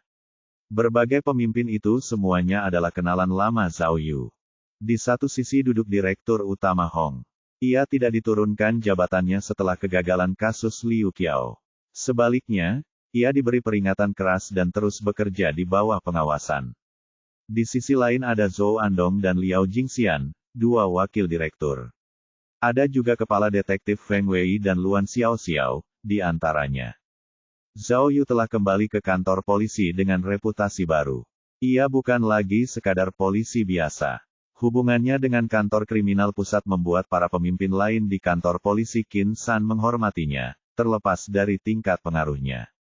Berbagai pemimpin itu semuanya adalah kenalan lama Zhao Yu. Di satu sisi duduk Direktur Utama Hong Ia tidak diturunkan jabatannya setelah kegagalan kasus Liu Qiao. Sebaliknya, ia diberi peringatan keras dan terus bekerja di bawah pengawasan. Di sisi lain ada Zhou Andong dan Liao Jingxian, dua wakil direktur. Ada juga kepala detektif Feng Wei dan Luan Xiaoxiao, di antaranya. Zhao Yu telah kembali ke kantor polisi dengan reputasi baru. Ia bukan lagi sekadar polisi biasa. Hubungannya dengan kantor kriminal pusat membuat para pemimpin lain di kantor polisi Qin Shan menghormatinya, terlepas dari tingkat pengaruhnya.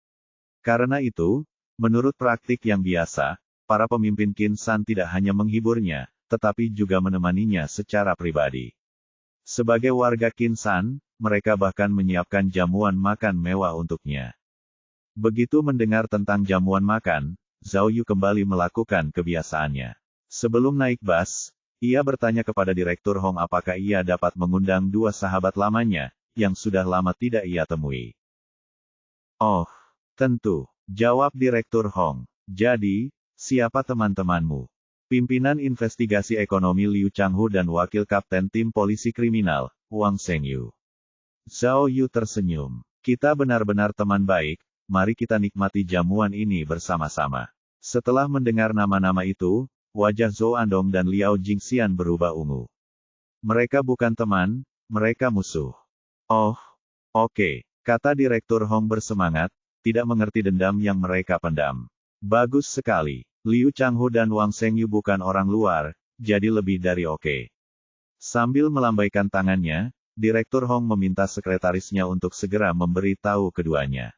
Karena itu, menurut praktik yang biasa, para pemimpin Qin Shan tidak hanya menghiburnya, tetapi juga menemaninya secara pribadi. Sebagai warga Qin Shan, mereka bahkan menyiapkan jamuan makan mewah untuknya. Begitu mendengar tentang jamuan makan, Zhao Yu kembali melakukan kebiasaannya. Sebelum naik bus, ia bertanya kepada Direktur Hong apakah ia dapat mengundang dua sahabat lamanya, yang sudah lama tidak ia temui. Oh, tentu, jawab Direktur Hong. Jadi, siapa teman-temanmu? Pimpinan Investigasi Ekonomi Liu Changhu dan Wakil Kapten Tim Polisi Kriminal, Wang Shengyu. Zhao Yu tersenyum. Kita benar-benar teman baik, mari kita nikmati jamuan ini bersama-sama. Setelah mendengar nama-nama itu, wajah Zhou Andong dan Liao Jingxian berubah ungu. Mereka bukan teman, mereka musuh. Oh, oke, kata Direktur Hong bersemangat, tidak mengerti dendam yang mereka pendam. Bagus sekali, Liu Changhu dan Wang Shengyu bukan orang luar, jadi lebih dari oke. Sambil melambaikan tangannya, Direktur Hong meminta sekretarisnya untuk segera memberi tahu keduanya.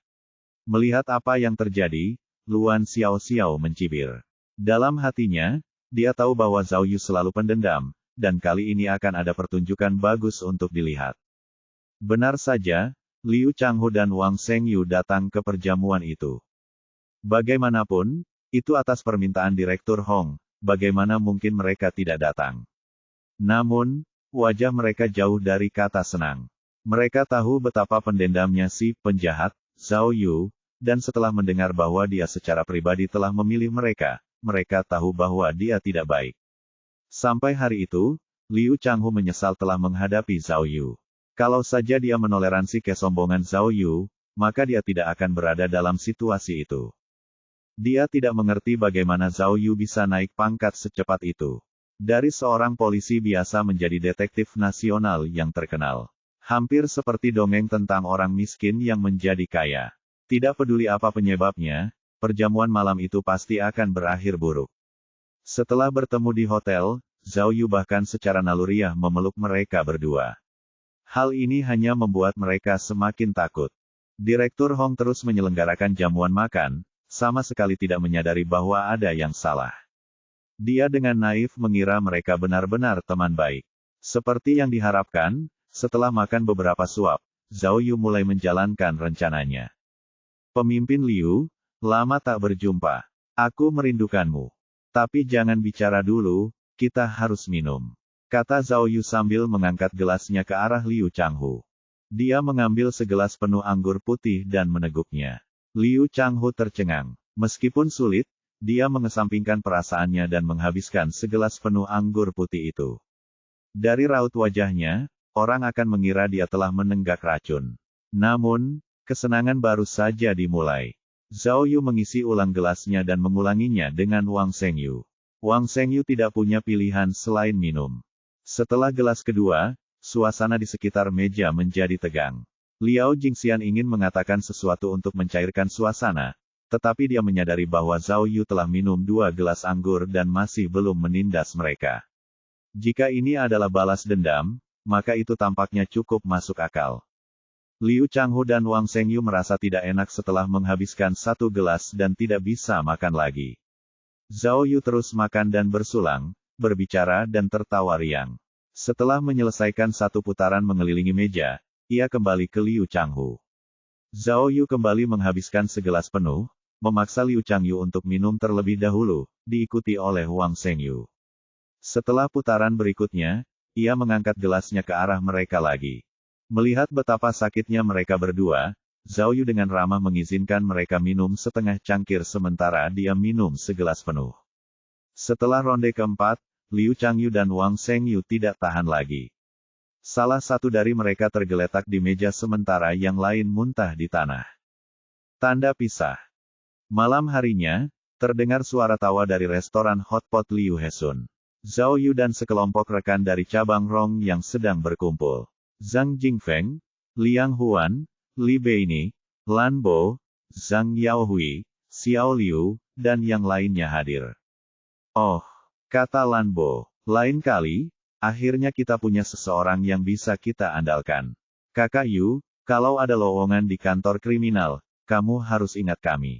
Melihat apa yang terjadi, Luan Xiaoxiao mencibir. Dalam hatinya, dia tahu bahwa Zhao Yu selalu pendendam, dan kali ini akan ada pertunjukan bagus untuk dilihat. Benar saja, Liu Changhu dan Wang Shengyu datang ke perjamuan itu. Bagaimanapun, itu atas permintaan Direktur Hong, bagaimana mungkin mereka tidak datang. Namun, wajah mereka jauh dari kata senang. Mereka tahu betapa pendendamnya si penjahat, Zhao Yu, dan setelah mendengar bahwa dia secara pribadi telah memilih mereka, mereka tahu bahwa dia tidak baik. Sampai hari itu, Liu Changhu menyesal telah menghadapi Zhao Yu. Kalau saja dia menoleransi kesombongan Zhao Yu, maka dia tidak akan berada dalam situasi itu. Dia tidak mengerti bagaimana Zhao Yu bisa naik pangkat secepat itu. Dari seorang polisi biasa menjadi detektif nasional yang terkenal. Hampir seperti dongeng tentang orang miskin yang menjadi kaya. Tidak peduli apa penyebabnya, perjamuan malam itu pasti akan berakhir buruk. Setelah bertemu di hotel, Zhao Yu bahkan secara naluriah memeluk mereka berdua. Hal ini hanya membuat mereka semakin takut. Direktur Hong terus menyelenggarakan jamuan makan, sama sekali tidak menyadari bahwa ada yang salah. Dia dengan naif mengira mereka benar-benar teman baik. Seperti yang diharapkan, setelah makan beberapa suap, Zhao Yu mulai menjalankan rencananya. Pemimpin Liu, lama tak berjumpa. Aku merindukanmu. Tapi jangan bicara dulu, kita harus minum. Kata Zhao Yu sambil mengangkat gelasnya ke arah Liu Changhu. Dia mengambil segelas penuh anggur putih dan meneguknya. Liu Changhu tercengang. Meskipun sulit, dia mengesampingkan perasaannya dan menghabiskan segelas penuh anggur putih itu. Dari raut wajahnya, orang akan mengira dia telah menenggak racun. Namun, kesenangan baru saja dimulai. Zhao Yu mengisi ulang gelasnya dan mengulanginya dengan Wang Shengyu. Wang Shengyu tidak punya pilihan selain minum. Setelah gelas kedua, suasana di sekitar meja menjadi tegang. Liao Jingxian ingin mengatakan sesuatu untuk mencairkan suasana, tetapi dia menyadari bahwa Zhao Yu telah minum 2 gelas anggur dan masih belum menindas mereka. Jika ini adalah balas dendam, maka itu tampaknya cukup masuk akal. Liu Changhu dan Wang Shengyu merasa tidak enak setelah menghabiskan 1 gelas dan tidak bisa makan lagi. Zhao Yu terus makan dan bersulang, berbicara dan tertawa riang. Setelah menyelesaikan 1 putaran mengelilingi meja, ia kembali ke Liu Changhu. Zhao Yu kembali menghabiskan segelas penuh, memaksa Liu Changyu untuk minum terlebih dahulu, diikuti oleh Wang Shengyu. Setelah putaran berikutnya, ia mengangkat gelasnya ke arah mereka lagi. Melihat betapa sakitnya mereka berdua, Zhao Yu dengan ramah mengizinkan mereka minum setengah cangkir sementara dia minum segelas penuh. Setelah ronde keempat, Liu Changyu dan Wang Shengyu tidak tahan lagi. Salah satu dari mereka tergeletak di meja sementara yang lain muntah di tanah. Tanda pisah. Malam harinya, terdengar suara tawa dari restoran Hotpot Liu Hesun. Zhao Yu dan sekelompok rekan dari cabang Rong yang sedang berkumpul. Zhang Jingfeng, Liang Huan, Li Beini, Lan Bo, Zhang Yaohui, Xiao Liu, dan yang lainnya hadir. Oh, kata Lan Bo, lain kali, akhirnya kita punya seseorang yang bisa kita andalkan. Kakak Yu, kalau ada lowongan di kantor kriminal, kamu harus ingat kami.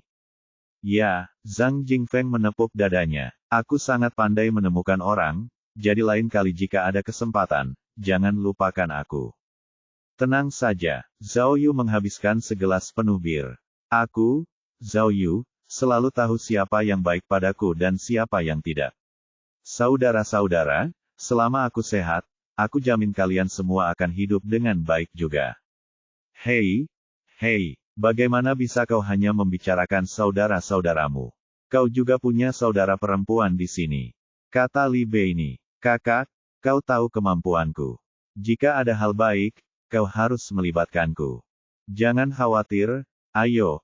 Ya, Zhang Jingfeng menepuk dadanya. Aku sangat pandai menemukan orang, jadi lain kali jika ada kesempatan, jangan lupakan aku. Tenang saja, Zhao Yu menghabiskan segelas penuh bir. Aku, Zhao Yu, selalu tahu siapa yang baik padaku dan siapa yang tidak. Saudara-saudara, selama aku sehat, aku jamin kalian semua akan hidup dengan baik juga. Hei, bagaimana bisa kau hanya membicarakan saudara-saudaramu? Kau juga punya saudara perempuan di sini. Kata Li Beini, kakak, kau tahu kemampuanku. Jika ada hal baik, kau harus melibatkanku. Jangan khawatir, ayo,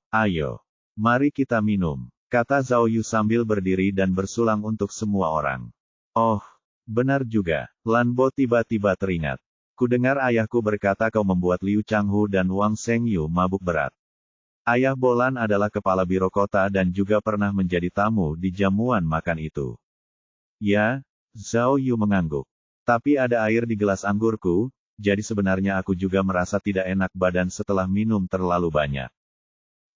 mari kita minum, kata Zhao Yu sambil berdiri dan bersulang untuk semua orang. Oh, benar juga, Lan Bo tiba-tiba teringat. Kudengar ayahku berkata kau membuat Liu Changhu dan Wang Shengyu mabuk berat. Ayah Bolan adalah kepala biro kota dan juga pernah menjadi tamu di jamuan makan itu. Ya, Zhao Yu mengangguk. Tapi ada air di gelas anggurku, jadi sebenarnya aku juga merasa tidak enak badan setelah minum terlalu banyak.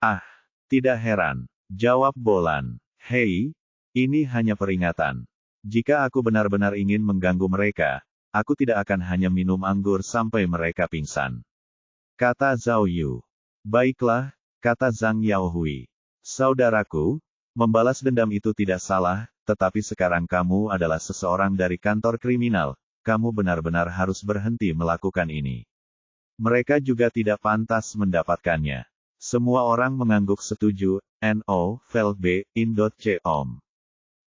Ah, tidak heran, jawab Bolan. Hei, ini hanya peringatan. Jika aku benar-benar ingin mengganggu mereka, aku tidak akan hanya minum anggur sampai mereka pingsan. Kata Zhao Yu. Baiklah, kata Zhang Yaohui. Saudaraku, membalas dendam itu tidak salah, tetapi sekarang kamu adalah seseorang dari kantor kriminal, kamu benar-benar harus berhenti melakukan ini. Mereka juga tidak pantas mendapatkannya. Semua orang mengangguk setuju, No, Vel B, C. Om.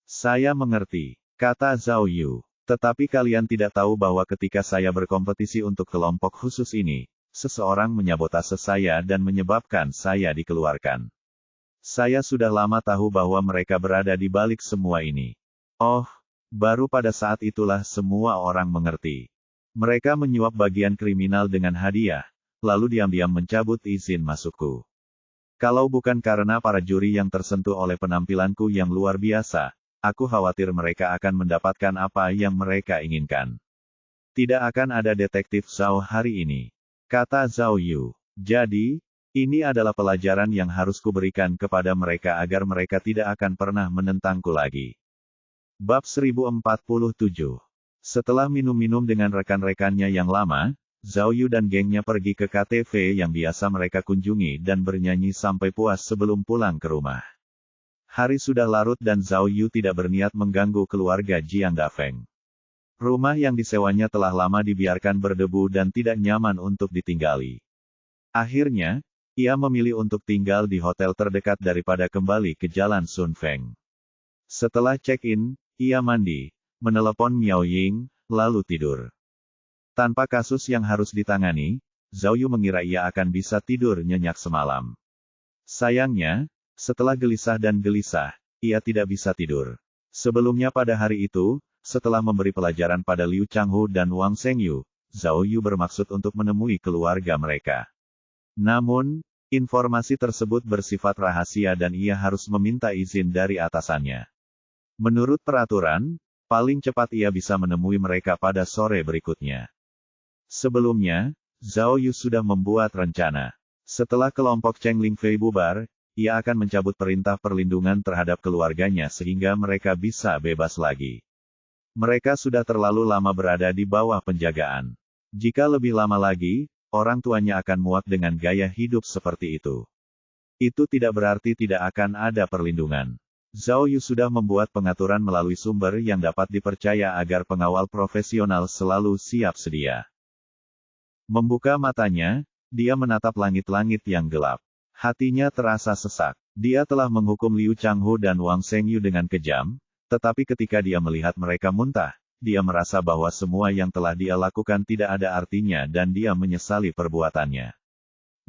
Saya mengerti, kata Zhao Yu. Tetapi kalian tidak tahu bahwa ketika saya berkompetisi untuk kelompok khusus ini, seseorang menyabotase saya dan menyebabkan saya dikeluarkan. Saya sudah lama tahu bahwa mereka berada di balik semua ini. Oh, baru pada saat itulah semua orang mengerti. Mereka menyuap bagian kriminal dengan hadiah, lalu diam-diam mencabut izin masukku. Kalau bukan karena para juri yang tersentuh oleh penampilanku yang luar biasa, aku khawatir mereka akan mendapatkan apa yang mereka inginkan. Tidak akan ada detektif Zhao hari ini, kata Zhao Yu. Jadi, ini adalah pelajaran yang harus kuberikan kepada mereka agar mereka tidak akan pernah menentangku lagi. Bab 1047. Setelah minum-minum dengan rekan-rekannya yang lama, Zhao Yu dan gengnya pergi ke KTV yang biasa mereka kunjungi dan bernyanyi sampai puas sebelum pulang ke rumah. Hari sudah larut dan Zhao Yu tidak berniat mengganggu keluarga Jiang Dafeng. Rumah yang disewanya telah lama dibiarkan berdebu dan tidak nyaman untuk ditinggali. Akhirnya, ia memilih untuk tinggal di hotel terdekat daripada kembali ke Jalan Sun Feng. Setelah check-in, ia mandi, menelepon Miao Ying, lalu tidur. Tanpa kasus yang harus ditangani, Zhao Yu mengira ia akan bisa tidur nyenyak semalam. Sayangnya, setelah gelisah dan gelisah, ia tidak bisa tidur. Sebelumnya pada hari itu, setelah memberi pelajaran pada Liu Changhu dan Wang Shengyu, Zhao Yu bermaksud untuk menemui keluarga mereka. Namun, informasi tersebut bersifat rahasia dan ia harus meminta izin dari atasannya. Menurut peraturan, paling cepat ia bisa menemui mereka pada sore berikutnya. Sebelumnya, Zhao Yu sudah membuat rencana. Setelah kelompok Cheng Lingfei bubar, ia akan mencabut perintah perlindungan terhadap keluarganya sehingga mereka bisa bebas lagi. Mereka sudah terlalu lama berada di bawah penjagaan. Jika lebih lama lagi, orang tuanya akan muak dengan gaya hidup seperti itu. Itu tidak berarti tidak akan ada perlindungan. Zhao Yu sudah membuat pengaturan melalui sumber yang dapat dipercaya agar pengawal profesional selalu siap sedia. Membuka matanya, dia menatap langit-langit yang gelap. Hatinya terasa sesak. Dia telah menghukum Liu Changhu dan Wang Shengyu dengan kejam, tetapi ketika dia melihat mereka muntah, dia merasa bahwa semua yang telah dia lakukan tidak ada artinya dan dia menyesali perbuatannya.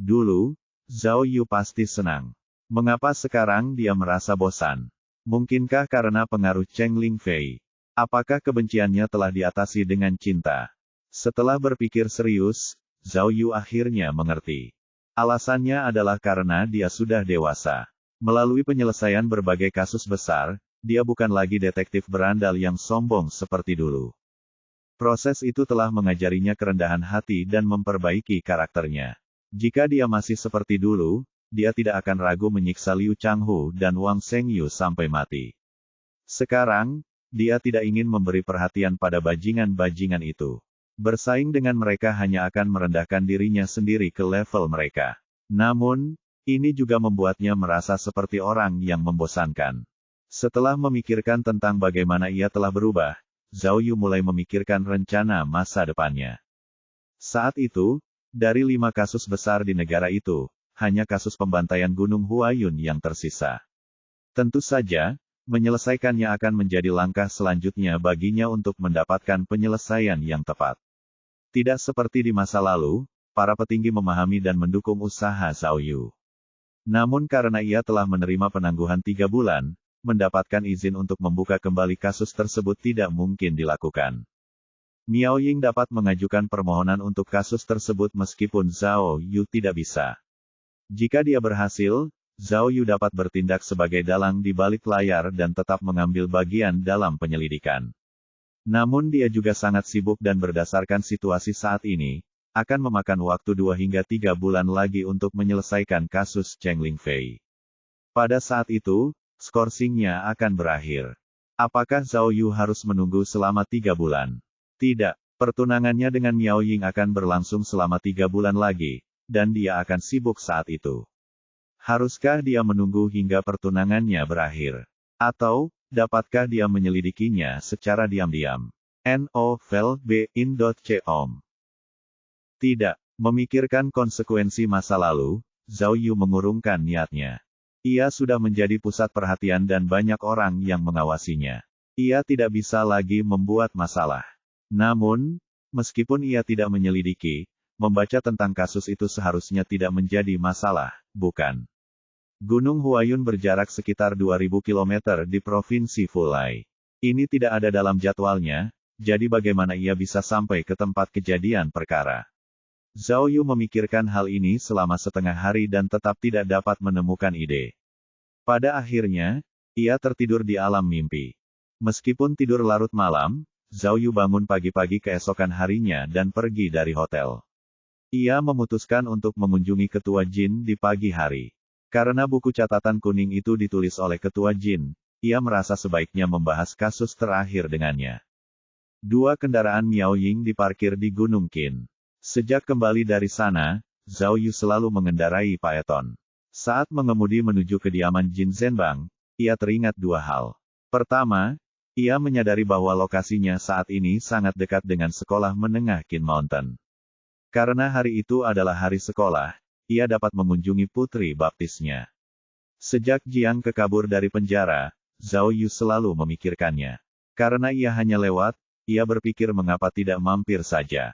Dulu, Zhao Yu pasti senang. Mengapa sekarang dia merasa bosan? Mungkinkah karena pengaruh Cheng Lingfei? Apakah kebenciannya telah diatasi dengan cinta? Setelah berpikir serius, Zhao Yu akhirnya mengerti. Alasannya adalah karena dia sudah dewasa. Melalui penyelesaian berbagai kasus besar, dia bukan lagi detektif berandal yang sombong seperti dulu. Proses itu telah mengajarinya kerendahan hati dan memperbaiki karakternya. Jika dia masih seperti dulu, dia tidak akan ragu menyiksa Liu Changhu dan Wang Zhengyu sampai mati. Sekarang, dia tidak ingin memberi perhatian pada bajingan-bajingan itu. Bersaing dengan mereka hanya akan merendahkan dirinya sendiri ke level mereka. Namun, ini juga membuatnya merasa seperti orang yang membosankan. Setelah memikirkan tentang bagaimana ia telah berubah, Zhao Yu mulai memikirkan rencana masa depannya. Saat itu, dari 5 kasus besar di negara itu, hanya kasus pembantaian Gunung Huayun yang tersisa. Tentu saja, menyelesaikannya akan menjadi langkah selanjutnya baginya untuk mendapatkan penyelesaian yang tepat. Tidak seperti di masa lalu, para petinggi memahami dan mendukung usaha Zhao Yu. Namun karena ia telah menerima penangguhan 3 bulan, mendapatkan izin untuk membuka kembali kasus tersebut tidak mungkin dilakukan. Miao Ying dapat mengajukan permohonan untuk kasus tersebut meskipun Zhao Yu tidak bisa. Jika dia berhasil, Zhao Yu dapat bertindak sebagai dalang di balik layar dan tetap mengambil bagian dalam penyelidikan. Namun dia juga sangat sibuk dan berdasarkan situasi saat ini, akan memakan waktu 2 hingga 3 bulan lagi untuk menyelesaikan kasus Cheng Lingfei. Pada saat itu, skorsingnya akan berakhir. Apakah Zhao Yu harus menunggu selama 3 bulan? Tidak, pertunangannya dengan Miao Ying akan berlangsung selama 3 bulan lagi, dan dia akan sibuk saat itu. Haruskah dia menunggu hingga pertunangannya berakhir? Atau, dapatkah dia menyelidikinya secara diam-diam? Novel.in.com. Tidak, memikirkan konsekuensi masa lalu, Zhao Yu mengurungkan niatnya. Ia sudah menjadi pusat perhatian dan banyak orang yang mengawasinya. Ia tidak bisa lagi membuat masalah. Namun, meskipun ia tidak menyelidiki, membaca tentang kasus itu seharusnya tidak menjadi masalah, bukan? Gunung Huayun berjarak sekitar 2000 km di Provinsi Fulai. Ini tidak ada dalam jadwalnya, jadi bagaimana ia bisa sampai ke tempat kejadian perkara? Zhao Yu memikirkan hal ini selama setengah hari dan tetap tidak dapat menemukan ide. Pada akhirnya, ia tertidur di alam mimpi. Meskipun tidur larut malam, Zhao Yu bangun pagi-pagi keesokan harinya dan pergi dari hotel. Ia memutuskan untuk mengunjungi Ketua Jin di pagi hari. Karena buku catatan kuning itu ditulis oleh Ketua Jin, ia merasa sebaiknya membahas kasus terakhir dengannya. 2 kendaraan Miao Ying diparkir di Gunung Qin. Sejak kembali dari sana, Zhao Yu selalu mengendarai Phaeton. Saat mengemudi menuju kediaman Jin Zhenbang, ia teringat 2 hal. Pertama, ia menyadari bahwa lokasinya saat ini sangat dekat dengan sekolah menengah Qin Mountain. Karena hari itu adalah hari sekolah, ia dapat mengunjungi putri baptisnya. Sejak Jiang kabur dari penjara, Zhao Yu selalu memikirkannya. Karena ia hanya lewat, ia berpikir mengapa tidak mampir saja.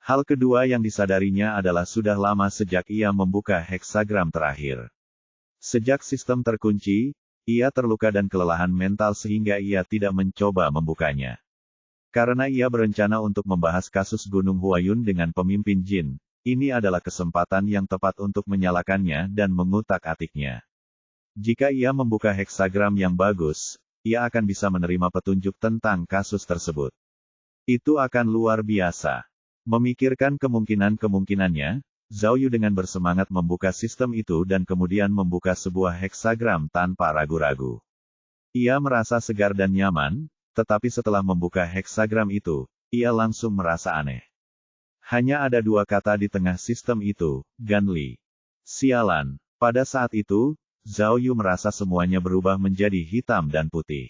Hal kedua yang disadarinya adalah sudah lama sejak ia membuka heksagram terakhir. Sejak sistem terkunci, ia terluka dan kelelahan mental sehingga ia tidak mencoba membukanya. Karena ia berencana untuk membahas kasus Gunung Huayun dengan pemimpin Jin, ini adalah kesempatan yang tepat untuk menyalakannya dan mengutak-atiknya. Jika ia membuka heksagram yang bagus, ia akan bisa menerima petunjuk tentang kasus tersebut. Itu akan luar biasa. Memikirkan kemungkinan-kemungkinannya, Zhao Yu dengan bersemangat membuka sistem itu dan kemudian membuka sebuah heksagram tanpa ragu-ragu. Ia merasa segar dan nyaman, tetapi setelah membuka heksagram itu, ia langsung merasa aneh. Hanya ada 2 kata di tengah sistem itu, Ganli. Sialan. Pada saat itu, Zhao Yu merasa semuanya berubah menjadi hitam dan putih.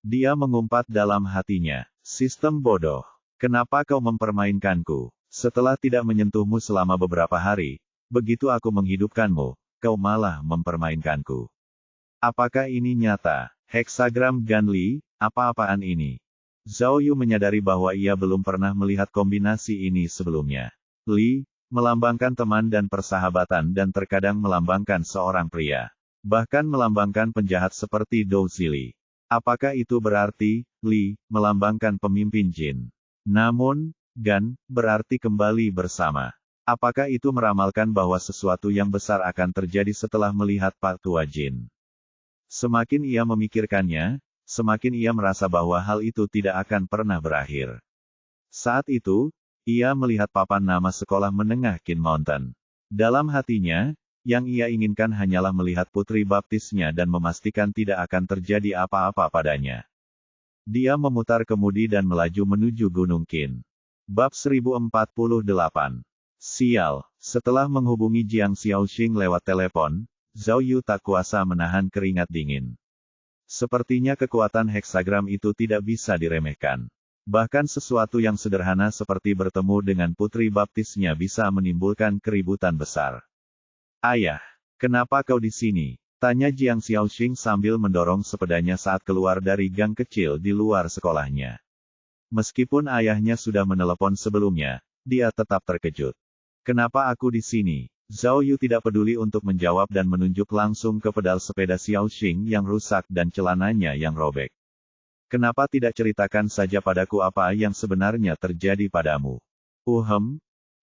Dia mengumpat dalam hatinya, sistem bodoh. Kenapa kau mempermainkanku? Setelah tidak menyentuhmu selama beberapa hari, begitu aku menghidupkanmu, kau malah mempermainkanku. Apakah ini nyata? Heksagram Ganli, apa-apaan ini? Zhao Yu menyadari bahwa ia belum pernah melihat kombinasi ini sebelumnya. Li, melambangkan teman dan persahabatan dan terkadang melambangkan seorang pria. Bahkan melambangkan penjahat seperti Dou Zili. Apakah itu berarti, Li, melambangkan pemimpin jin? Namun, Gan, berarti kembali bersama. Apakah itu meramalkan bahwa sesuatu yang besar akan terjadi setelah melihat Pak Tua Jin? Semakin ia memikirkannya, semakin ia merasa bahwa hal itu tidak akan pernah berakhir. Saat itu, ia melihat papan nama sekolah menengah Qin Mountain. Dalam hatinya, yang ia inginkan hanyalah melihat putri baptisnya dan memastikan tidak akan terjadi apa-apa padanya. Dia memutar kemudi dan melaju menuju Gunung Qin. Bab 1048. Sial, setelah menghubungi Jiang Xiaoxing lewat telepon, Zhao Yu tak kuasa menahan keringat dingin. Sepertinya kekuatan heksagram itu tidak bisa diremehkan. Bahkan sesuatu yang sederhana seperti bertemu dengan putri baptisnya bisa menimbulkan keributan besar. Ayah, kenapa kau di sini? Tanya Jiang Xiaoxing sambil mendorong sepedanya saat keluar dari gang kecil di luar sekolahnya. Meskipun ayahnya sudah menelepon sebelumnya, dia tetap terkejut. Kenapa aku di sini? Zhao Yu tidak peduli untuk menjawab dan menunjuk langsung ke pedal sepeda Xiaoxing yang rusak dan celananya yang robek. Kenapa tidak ceritakan saja padaku apa yang sebenarnya terjadi padamu?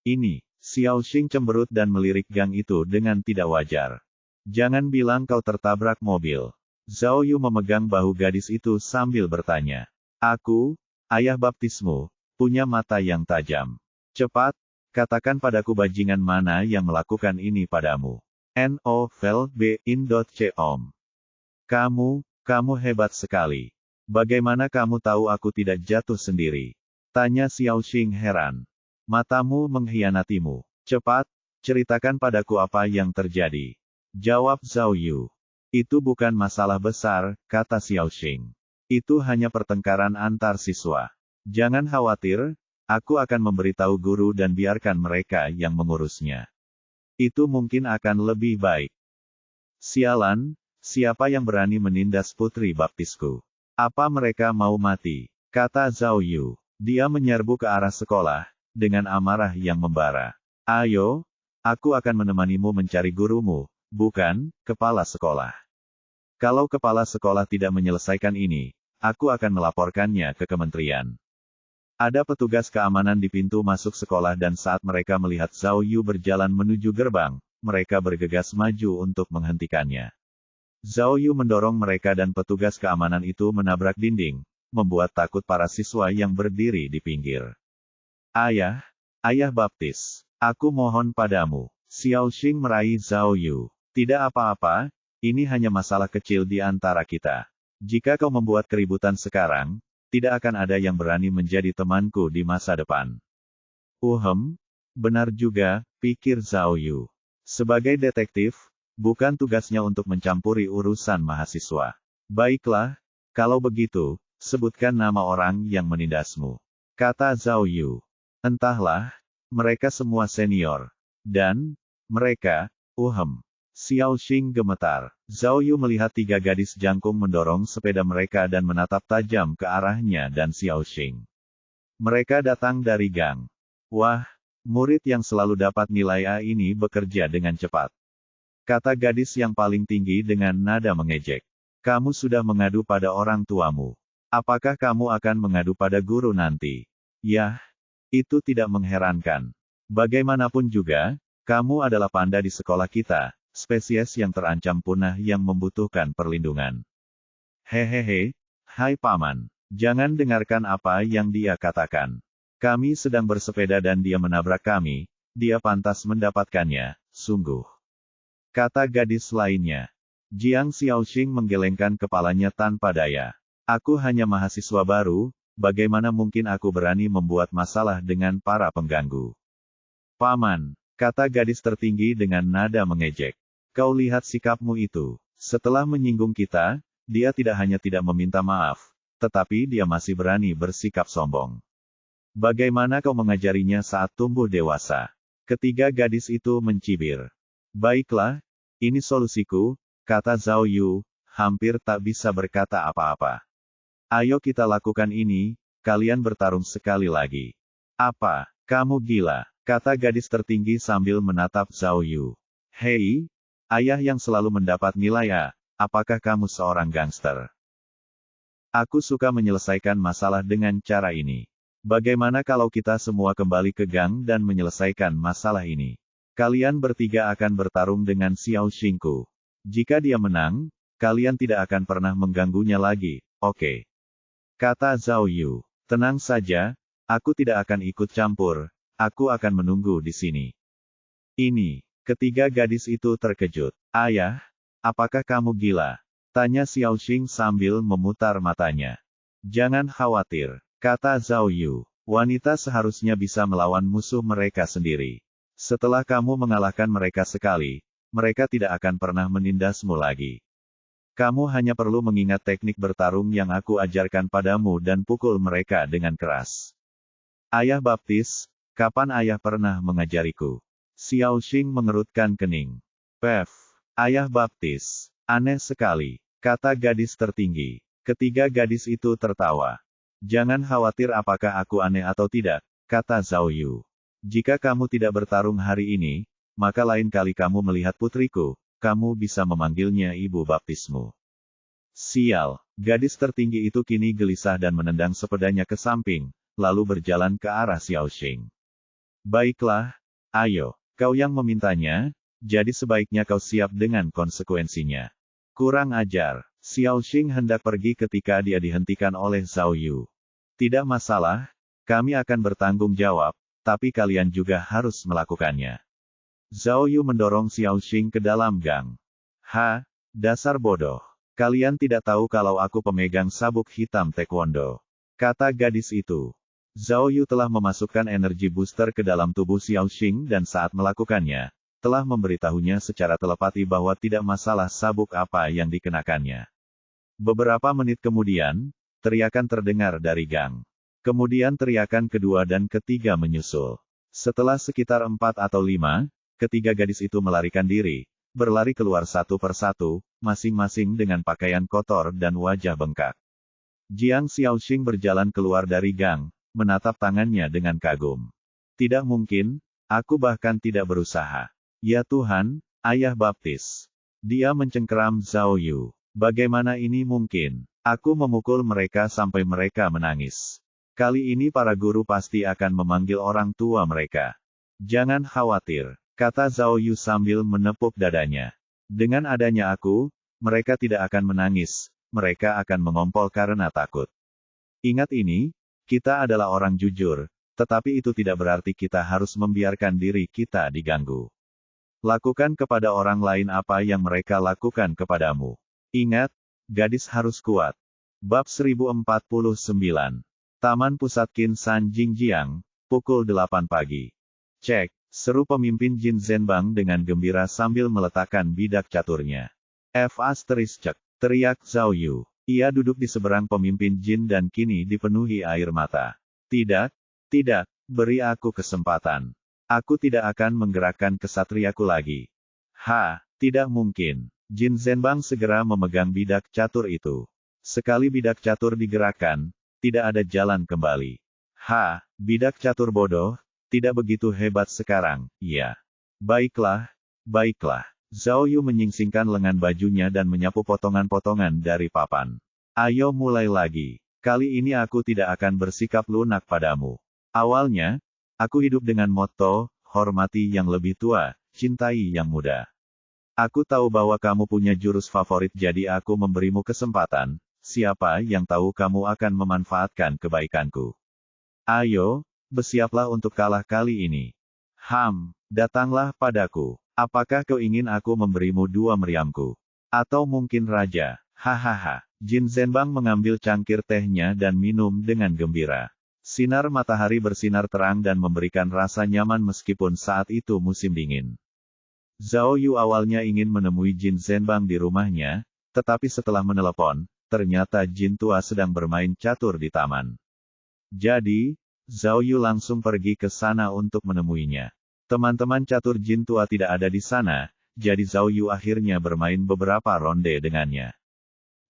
Ini, Xiaoxing cemberut dan melirik gang itu dengan tidak wajar. Jangan bilang kau tertabrak mobil. Zhao Yu memegang bahu gadis itu sambil bertanya. Aku, ayah baptismu, punya mata yang tajam. Cepat, katakan padaku bajingan mana yang melakukan ini padamu. Novel.in.com. Kamu hebat sekali. Bagaimana kamu tahu aku tidak jatuh sendiri? Tanya Xiaoxing heran. Matamu mengkhianatimu. Cepat, ceritakan padaku apa yang terjadi. Jawab Zhao Yu. Itu bukan masalah besar, kata Xiaoxing. Itu hanya pertengkaran antar siswa. Jangan khawatir, aku akan memberitahu guru dan biarkan mereka yang mengurusnya. Itu mungkin akan lebih baik. Sialan, siapa yang berani menindas putri baptisku? Apa mereka mau mati? Kata Zhao Yu. Dia menyerbu ke arah sekolah, dengan amarah yang membara. Ayo, aku akan menemanimu mencari gurumu, bukan, kepala sekolah. Kalau kepala sekolah tidak menyelesaikan ini, aku akan melaporkannya ke kementerian. Ada petugas keamanan di pintu masuk sekolah dan saat mereka melihat Zhao Yu berjalan menuju gerbang, mereka bergegas maju untuk menghentikannya. Zhao Yu mendorong mereka dan petugas keamanan itu menabrak dinding, membuat takut para siswa yang berdiri di pinggir. Ayah baptis, aku mohon padamu. Xiaoxing meraih Zhao Yu. Tidak apa-apa, ini hanya masalah kecil di antara kita. Jika kau membuat keributan sekarang, tidak akan ada yang berani menjadi temanku di masa depan. Benar juga, pikir Zhao Yu. Sebagai detektif, bukan tugasnya untuk mencampuri urusan mahasiswa. Baiklah, kalau begitu, sebutkan nama orang yang menindasmu. Kata Zhao Yu. Entahlah, mereka semua senior. Dan, mereka, Xiaoxing gemetar. Zhao Yu melihat tiga gadis jangkung mendorong sepeda mereka dan menatap tajam ke arahnya dan Xiaoxing. Mereka datang dari gang. Wah, murid yang selalu dapat nilai A ini bekerja dengan cepat. Kata gadis yang paling tinggi dengan nada mengejek. Kamu sudah mengadu pada orang tuamu. Apakah kamu akan mengadu pada guru nanti? Yah, itu tidak mengherankan. Bagaimanapun juga, kamu adalah panda di sekolah kita. Spesies yang terancam punah yang membutuhkan perlindungan. Hehehe, hai paman, jangan dengarkan apa yang dia katakan. Kami sedang bersepeda dan dia menabrak kami, dia pantas mendapatkannya, sungguh. Kata gadis lainnya. Jiang Xiaoxing menggelengkan kepalanya tanpa daya. Aku hanya mahasiswa baru, bagaimana mungkin aku berani membuat masalah dengan para pengganggu? Paman, kata gadis tertinggi dengan nada mengejek. Kau lihat sikapmu itu. Setelah menyinggung kita, dia tidak hanya tidak meminta maaf, tetapi dia masih berani bersikap sombong. Bagaimana kau mengajarinya saat tumbuh dewasa? Ketiga gadis itu mencibir. Baiklah, ini solusiku, kata Zhao Yu, hampir tak bisa berkata apa-apa. Ayo kita lakukan ini, kalian bertarung sekali lagi. Apa, kamu gila? Kata gadis tertinggi sambil menatap Zhao Yu. Hei, ayah yang selalu mendapat nilai A, apakah kamu seorang gangster? Aku suka menyelesaikan masalah dengan cara ini. Bagaimana kalau kita semua kembali ke gang dan menyelesaikan masalah ini? Kalian bertiga akan bertarung dengan Xiao Xingku. Jika dia menang, kalian tidak akan pernah mengganggunya lagi, oke? Kata Zhao Yu. Tenang saja, aku tidak akan ikut campur, aku akan menunggu di sini. Ini, ketiga gadis itu terkejut. Ayah, apakah kamu gila? Tanya Xiao Xing sambil memutar matanya. Jangan khawatir, kata Zhao Yu. Wanita seharusnya bisa melawan musuh mereka sendiri. Setelah kamu mengalahkan mereka sekali, mereka tidak akan pernah menindasmu lagi. Kamu hanya perlu mengingat teknik bertarung yang aku ajarkan padamu dan pukul mereka dengan keras. Ayah baptis, kapan ayah pernah mengajariku? Xiao Xing mengerutkan kening. Pef, ayah baptis. Aneh sekali, kata gadis tertinggi. Ketiga gadis itu tertawa. Jangan khawatir apakah aku aneh atau tidak, kata Zhao Yu. Jika kamu tidak bertarung hari ini, maka lain kali kamu melihat putriku, kamu bisa memanggilnya ibu baptismu. Sial, gadis tertinggi itu kini gelisah dan menendang sepedanya ke samping, lalu berjalan ke arah Xiao Xing. Baiklah, ayo, kau yang memintanya, jadi sebaiknya kau siap dengan konsekuensinya. Kurang ajar, Xiao Xing hendak pergi ketika dia dihentikan oleh Zhao Yu. Tidak masalah, kami akan bertanggung jawab, tapi kalian juga harus melakukannya. Zhao Yu mendorong Xiao Xing ke dalam gang. Ha, dasar bodoh. Kalian tidak tahu kalau aku pemegang sabuk hitam taekwondo. Kata gadis itu. Zhao Yu telah memasukkan energi booster ke dalam tubuh Xiao Xing dan saat melakukannya, telah memberitahunya secara telepati bahwa tidak masalah sabuk apa yang dikenakannya. Beberapa menit kemudian, teriakan terdengar dari gang. Kemudian teriakan kedua dan ketiga menyusul. Setelah sekitar 4 atau 5, ketiga gadis itu melarikan diri, berlari keluar satu persatu, masing-masing dengan pakaian kotor dan wajah bengkak. Jiang Xiaoxing berjalan keluar dari gang, menatap tangannya dengan kagum. Tidak mungkin, aku bahkan tidak berusaha. Ya Tuhan, ayah baptis. Dia mencengkeram Zhao Yu. Bagaimana ini mungkin? Aku memukul mereka sampai mereka menangis. Kali ini para guru pasti akan memanggil orang tua mereka. Jangan khawatir, kata Zhao Yu sambil menepuk dadanya. Dengan adanya aku, mereka tidak akan menangis, mereka akan mengompol karena takut. Ingat ini, kita adalah orang jujur, tetapi itu tidak berarti kita harus membiarkan diri kita diganggu. Lakukan kepada orang lain apa yang mereka lakukan kepadamu. Ingat, gadis harus kuat. Bab 1049. Taman Pusat Qin San Jingjiang, pukul 8 pagi. Cek, seru pemimpin Jin Zhenbang dengan gembira sambil meletakkan bidak caturnya. Cek, teriak Zhao Yu. Ia duduk di seberang pemimpin Jin dan kini dipenuhi air mata. Tidak, beri aku kesempatan. Aku tidak akan menggerakkan kesatriaku lagi. Tidak mungkin. Jin Zhenbang segera memegang bidak catur itu. Sekali bidak catur digerakkan, tidak ada jalan kembali. Bidak catur bodoh, tidak begitu hebat sekarang, ya. Baiklah. Zhao Yu menyingsingkan lengan bajunya dan menyapu potongan-potongan dari papan. Ayo mulai lagi. Kali ini aku tidak akan bersikap lunak padamu. Awalnya, aku hidup dengan motto, hormati yang lebih tua, cintai yang muda. Aku tahu bahwa kamu punya jurus favorit jadi aku memberimu kesempatan, siapa yang tahu kamu akan memanfaatkan kebaikanku. Ayo, bersiaplah untuk kalah kali ini. Datanglah padaku. Apakah kau ingin aku memberimu 2 meriamku? Atau mungkin raja? Jin Zhenbang mengambil cangkir tehnya dan minum dengan gembira. Sinar matahari bersinar terang dan memberikan rasa nyaman meskipun saat itu musim dingin. Zhao Yu awalnya ingin menemui Jin Zhenbang di rumahnya, tetapi setelah menelepon, ternyata Jin tua sedang bermain catur di taman. Jadi, Zhao Yu langsung pergi ke sana untuk menemuinya. Teman-teman catur Jin tua tidak ada di sana, jadi Zhao Yu akhirnya bermain beberapa ronde dengannya.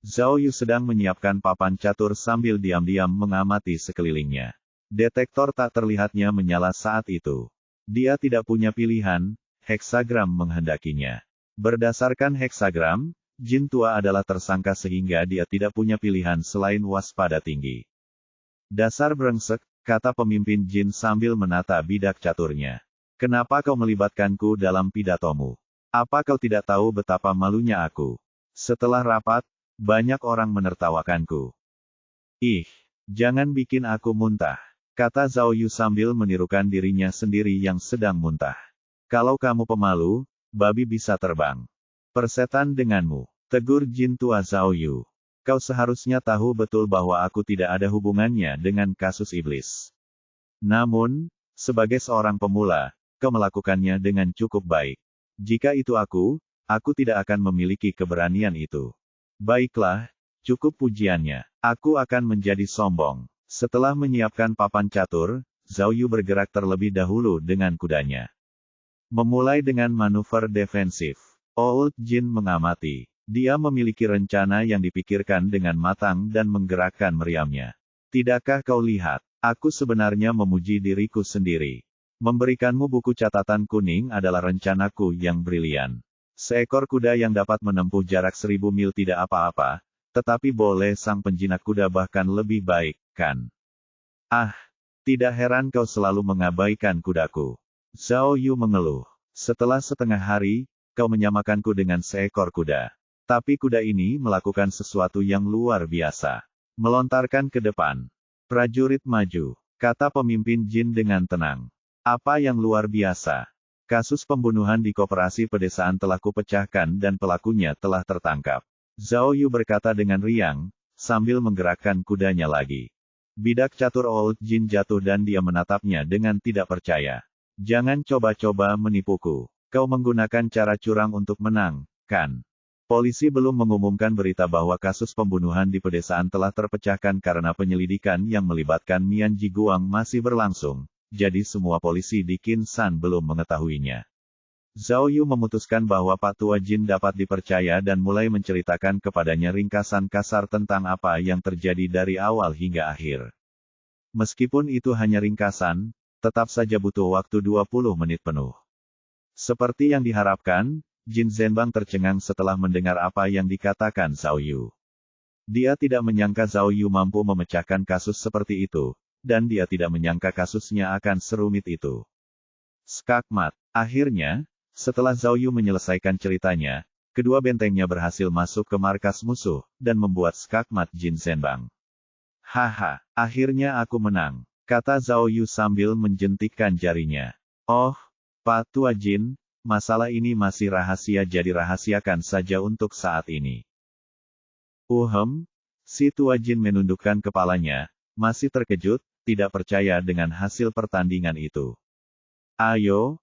Zhao Yu sedang menyiapkan papan catur sambil diam-diam mengamati sekelilingnya. Detektor tak terlihatnya menyala saat itu. Dia tidak punya pilihan, heksagram menghendakinya. Berdasarkan heksagram, jin tua adalah tersangka sehingga dia tidak punya pilihan selain waspada tinggi. Dasar brengsek, kata pemimpin jin sambil menata bidak caturnya. Kenapa kau melibatkanku dalam pidatomu? Apa kau tidak tahu betapa malunya aku? Setelah rapat, banyak orang menertawakanku. Ih, jangan bikin aku muntah, kata Zhao Yu sambil menirukan dirinya sendiri yang sedang muntah. Kalau kamu pemalu, babi bisa terbang. Persetan denganmu, tegur jin tua Zhao Yu. Kau seharusnya tahu betul bahwa aku tidak ada hubungannya dengan kasus iblis. Namun, sebagai seorang pemula, kau melakukannya dengan cukup baik. Jika itu aku tidak akan memiliki keberanian itu. Baiklah, cukup pujiannya. Aku akan menjadi sombong. Setelah menyiapkan papan catur, Zhao Yu bergerak terlebih dahulu dengan kudanya. Memulai dengan manuver defensif. Old Jin mengamati. Dia memiliki rencana yang dipikirkan dengan matang dan menggerakkan meriamnya. Tidakkah kau lihat? Aku sebenarnya memuji diriku sendiri. Memberikanmu buku catatan kuning adalah rencanaku yang brilian. Seekor kuda yang dapat menempuh jarak 1000 mil tidak apa-apa, tetapi boleh sang penjinak kuda bahkan lebih baik, kan? Ah, tidak heran kau selalu mengabaikan kudaku. Zhao Yu mengeluh. Setelah setengah hari, kau menyamakanku dengan seekor kuda. Tapi kuda ini melakukan sesuatu yang luar biasa. Melontarkan ke depan. Prajurit maju, kata pemimpin jin dengan tenang. Apa yang luar biasa? Kasus pembunuhan di koperasi pedesaan telah kupecahkan dan pelakunya telah tertangkap. Zhao Yu berkata dengan riang, sambil menggerakkan kudanya lagi. Bidak catur Old Jin jatuh dan dia menatapnya dengan tidak percaya. Jangan coba-coba menipuku. Kau menggunakan cara curang untuk menang, kan? Polisi belum mengumumkan berita bahwa kasus pembunuhan di pedesaan telah terpecahkan karena penyelidikan yang melibatkan Mian Jiguang masih berlangsung. Jadi semua polisi di Qin-san belum mengetahuinya. Zhao Yu memutuskan bahwa Pak Tua Jin dapat dipercaya dan mulai menceritakan kepadanya ringkasan kasar tentang apa yang terjadi dari awal hingga akhir. Meskipun itu hanya ringkasan, tetap saja butuh waktu 20 menit penuh. Seperti yang diharapkan, Jin Zhenbang tercengang setelah mendengar apa yang dikatakan Zhao Yu. Dia tidak menyangka Zhao Yu mampu memecahkan kasus seperti itu. Dan dia tidak menyangka kasusnya akan serumit itu. Skakmat. Akhirnya, setelah Zhao Yu menyelesaikan ceritanya, kedua bentengnya berhasil masuk ke markas musuh, dan membuat skakmat Jin Zhenbang. Haha, akhirnya aku menang, kata Zhao Yu sambil menjentikkan jarinya. Oh, Pak Tua Jin, masalah ini masih rahasia jadi rahasiakan saja untuk saat ini. Si Tua Jin menundukkan kepalanya, masih terkejut, tidak percaya dengan hasil pertandingan itu. Ayo,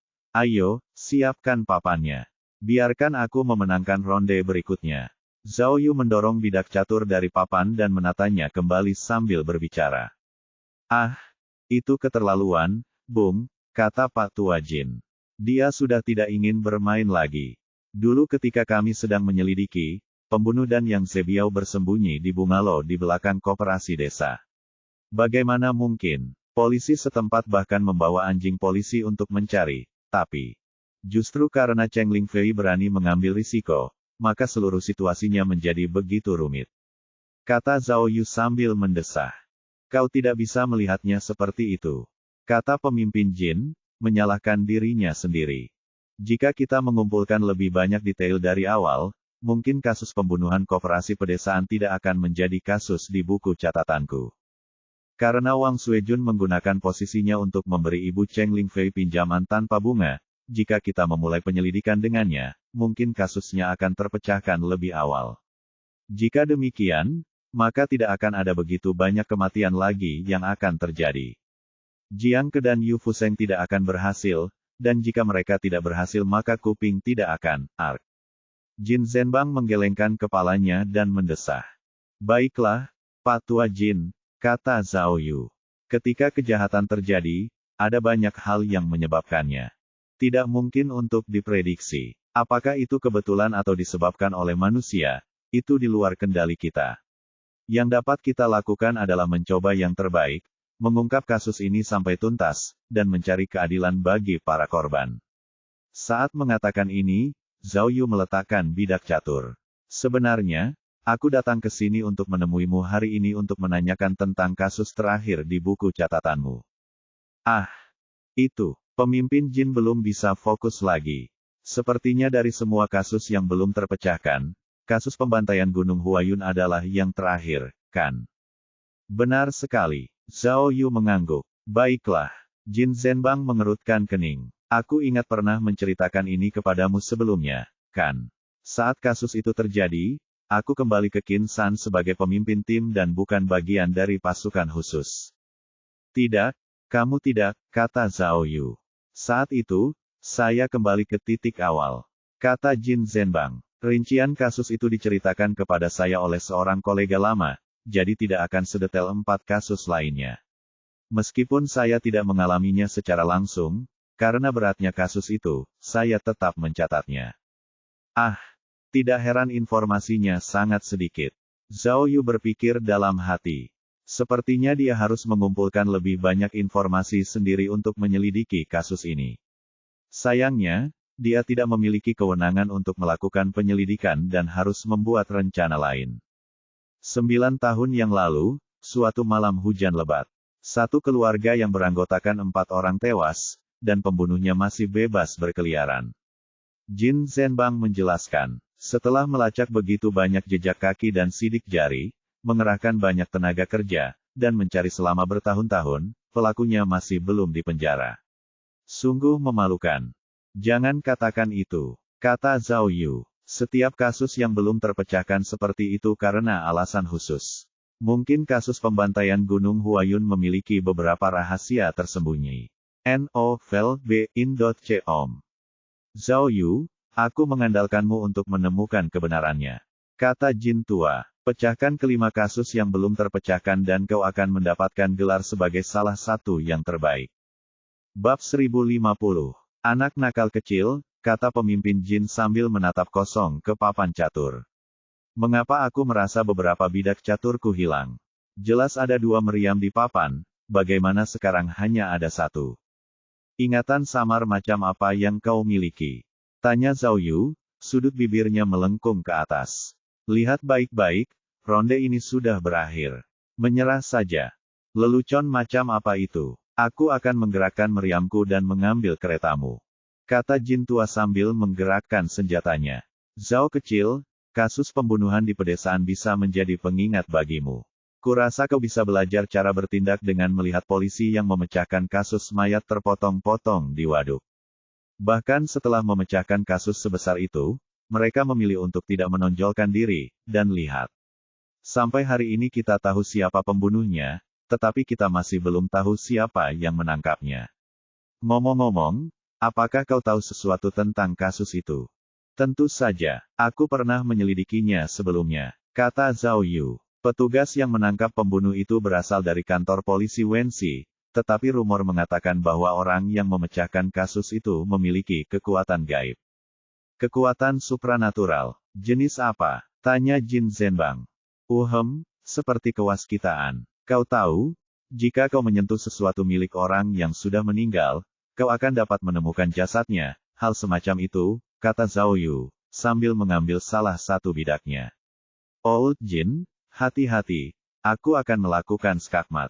siapkan papannya. Biarkan aku memenangkan ronde berikutnya. Zhao Yu mendorong bidak catur dari papan dan menatanya kembali sambil berbicara. Ah, itu keterlaluan, Bung, kata Pak Tua Jin. Dia sudah tidak ingin bermain lagi. Dulu ketika kami sedang menyelidiki, pembunuh dan Yang Zebiao bersembunyi di bungalow di belakang koperasi desa. Bagaimana mungkin? Polisi setempat bahkan membawa anjing polisi untuk mencari, tapi justru karena Cheng Lingfei berani mengambil risiko, maka seluruh situasinya menjadi begitu rumit. Kata Zhao Yu sambil mendesah. Kau tidak bisa melihatnya seperti itu. Kata pemimpin Jin, menyalahkan dirinya sendiri. Jika kita mengumpulkan lebih banyak detail dari awal, mungkin kasus pembunuhan koperasi pedesaan tidak akan menjadi kasus di buku catatanku. Karena Wang Suejun menggunakan posisinya untuk memberi Ibu Cheng Lingfei pinjaman tanpa bunga, jika kita memulai penyelidikan dengannya, mungkin kasusnya akan terpecahkan lebih awal. Jika demikian, maka tidak akan ada begitu banyak kematian lagi yang akan terjadi. Jiang Ke dan Yu Fuseng tidak akan berhasil, dan jika mereka tidak berhasil maka Kuping tidak akan, ark. Jin Zhenbang menggelengkan kepalanya dan mendesah. Baiklah, Pak Tua Jin, kata Zhao Yu. Ketika kejahatan terjadi, ada banyak hal yang menyebabkannya. Tidak mungkin untuk diprediksi. Apakah itu kebetulan atau disebabkan oleh manusia, itu di luar kendali kita. Yang dapat kita lakukan adalah mencoba yang terbaik, mengungkap kasus ini sampai tuntas, dan mencari keadilan bagi para korban. Saat mengatakan ini, Zhao Yu meletakkan bidak catur. Sebenarnya, aku datang ke sini untuk menemuimu hari ini untuk menanyakan tentang kasus terakhir di buku catatanmu. Ah, itu, pemimpin Jin belum bisa fokus lagi. Sepertinya dari semua kasus yang belum terpecahkan, kasus pembantaian Gunung Huayun adalah yang terakhir, kan? Benar sekali. Zhao Yu mengangguk. Baiklah. Jin Zhenbang mengerutkan kening. Aku ingat pernah menceritakan ini kepadamu sebelumnya, kan? Saat kasus itu terjadi, aku kembali ke Qin Shan sebagai pemimpin tim dan bukan bagian dari pasukan khusus. Tidak, kamu tidak, kata Zhao Yu. Saat itu, saya kembali ke titik awal, kata Jin Zhenbang. Rincian kasus itu diceritakan kepada saya oleh seorang kolega lama, jadi tidak akan sedetail 4 kasus lainnya. Meskipun saya tidak mengalaminya secara langsung, karena beratnya kasus itu, saya tetap mencatatnya. Ah, tidak heran informasinya sangat sedikit. Zhao Yu berpikir dalam hati. Sepertinya dia harus mengumpulkan lebih banyak informasi sendiri untuk menyelidiki kasus ini. Sayangnya, dia tidak memiliki kewenangan untuk melakukan penyelidikan dan harus membuat rencana lain. 9 tahun yang lalu, suatu malam hujan lebat. Satu keluarga yang beranggotakan 4 orang tewas, dan pembunuhnya masih bebas berkeliaran. Jin Zhenbang menjelaskan, setelah melacak begitu banyak jejak kaki dan sidik jari, mengerahkan banyak tenaga kerja, dan mencari selama bertahun-tahun, pelakunya masih belum dipenjara. Sungguh memalukan. Jangan katakan itu, kata Zhao Yu. Setiap kasus yang belum terpecahkan seperti itu karena alasan khusus. Mungkin kasus pembantaian Gunung Huayun memiliki beberapa rahasia tersembunyi. Novel.in.com. Zhao Yu, aku mengandalkanmu untuk menemukan kebenarannya. Kata Jin tua, pecahkan kelima kasus yang belum terpecahkan dan kau akan mendapatkan gelar sebagai salah satu yang terbaik. Bab 1050. Anak nakal kecil, kata pemimpin Jin sambil menatap kosong ke papan catur. Mengapa aku merasa beberapa bidak caturku hilang? Jelas ada 2 meriam di papan, bagaimana sekarang hanya ada 1? Ingatan samar macam apa yang kau miliki? Tanya Zhao Yu, sudut bibirnya melengkung ke atas. Lihat baik-baik, ronde ini sudah berakhir. Menyerah saja. Lelucon macam apa itu? Aku akan menggerakkan meriamku dan mengambil keretamu. Kata Jin tua sambil menggerakkan senjatanya. Zhao kecil, kasus pembunuhan di pedesaan bisa menjadi pengingat bagimu. Kurasa kau bisa belajar cara bertindak dengan melihat polisi yang memecahkan kasus mayat terpotong-potong di waduk. Bahkan setelah memecahkan kasus sebesar itu, mereka memilih untuk tidak menonjolkan diri, dan lihat. Sampai hari ini kita tahu siapa pembunuhnya, tetapi kita masih belum tahu siapa yang menangkapnya. Ngomong-ngomong, apakah kau tahu sesuatu tentang kasus itu? Tentu saja, aku pernah menyelidikinya sebelumnya, kata Zhao Yu. Petugas yang menangkap pembunuh itu berasal dari kantor polisi Wenxi, tetapi rumor mengatakan bahwa orang yang memecahkan kasus itu memiliki kekuatan gaib. Kekuatan supranatural. Jenis apa? Tanya Jin Zhenbang. Seperti kewaskitaan. Kau tahu, jika kau menyentuh sesuatu milik orang yang sudah meninggal, kau akan dapat menemukan jasadnya. Hal semacam itu, kata Zhao Yu, sambil mengambil salah satu bidaknya. Old Jin, hati-hati, aku akan melakukan skakmat.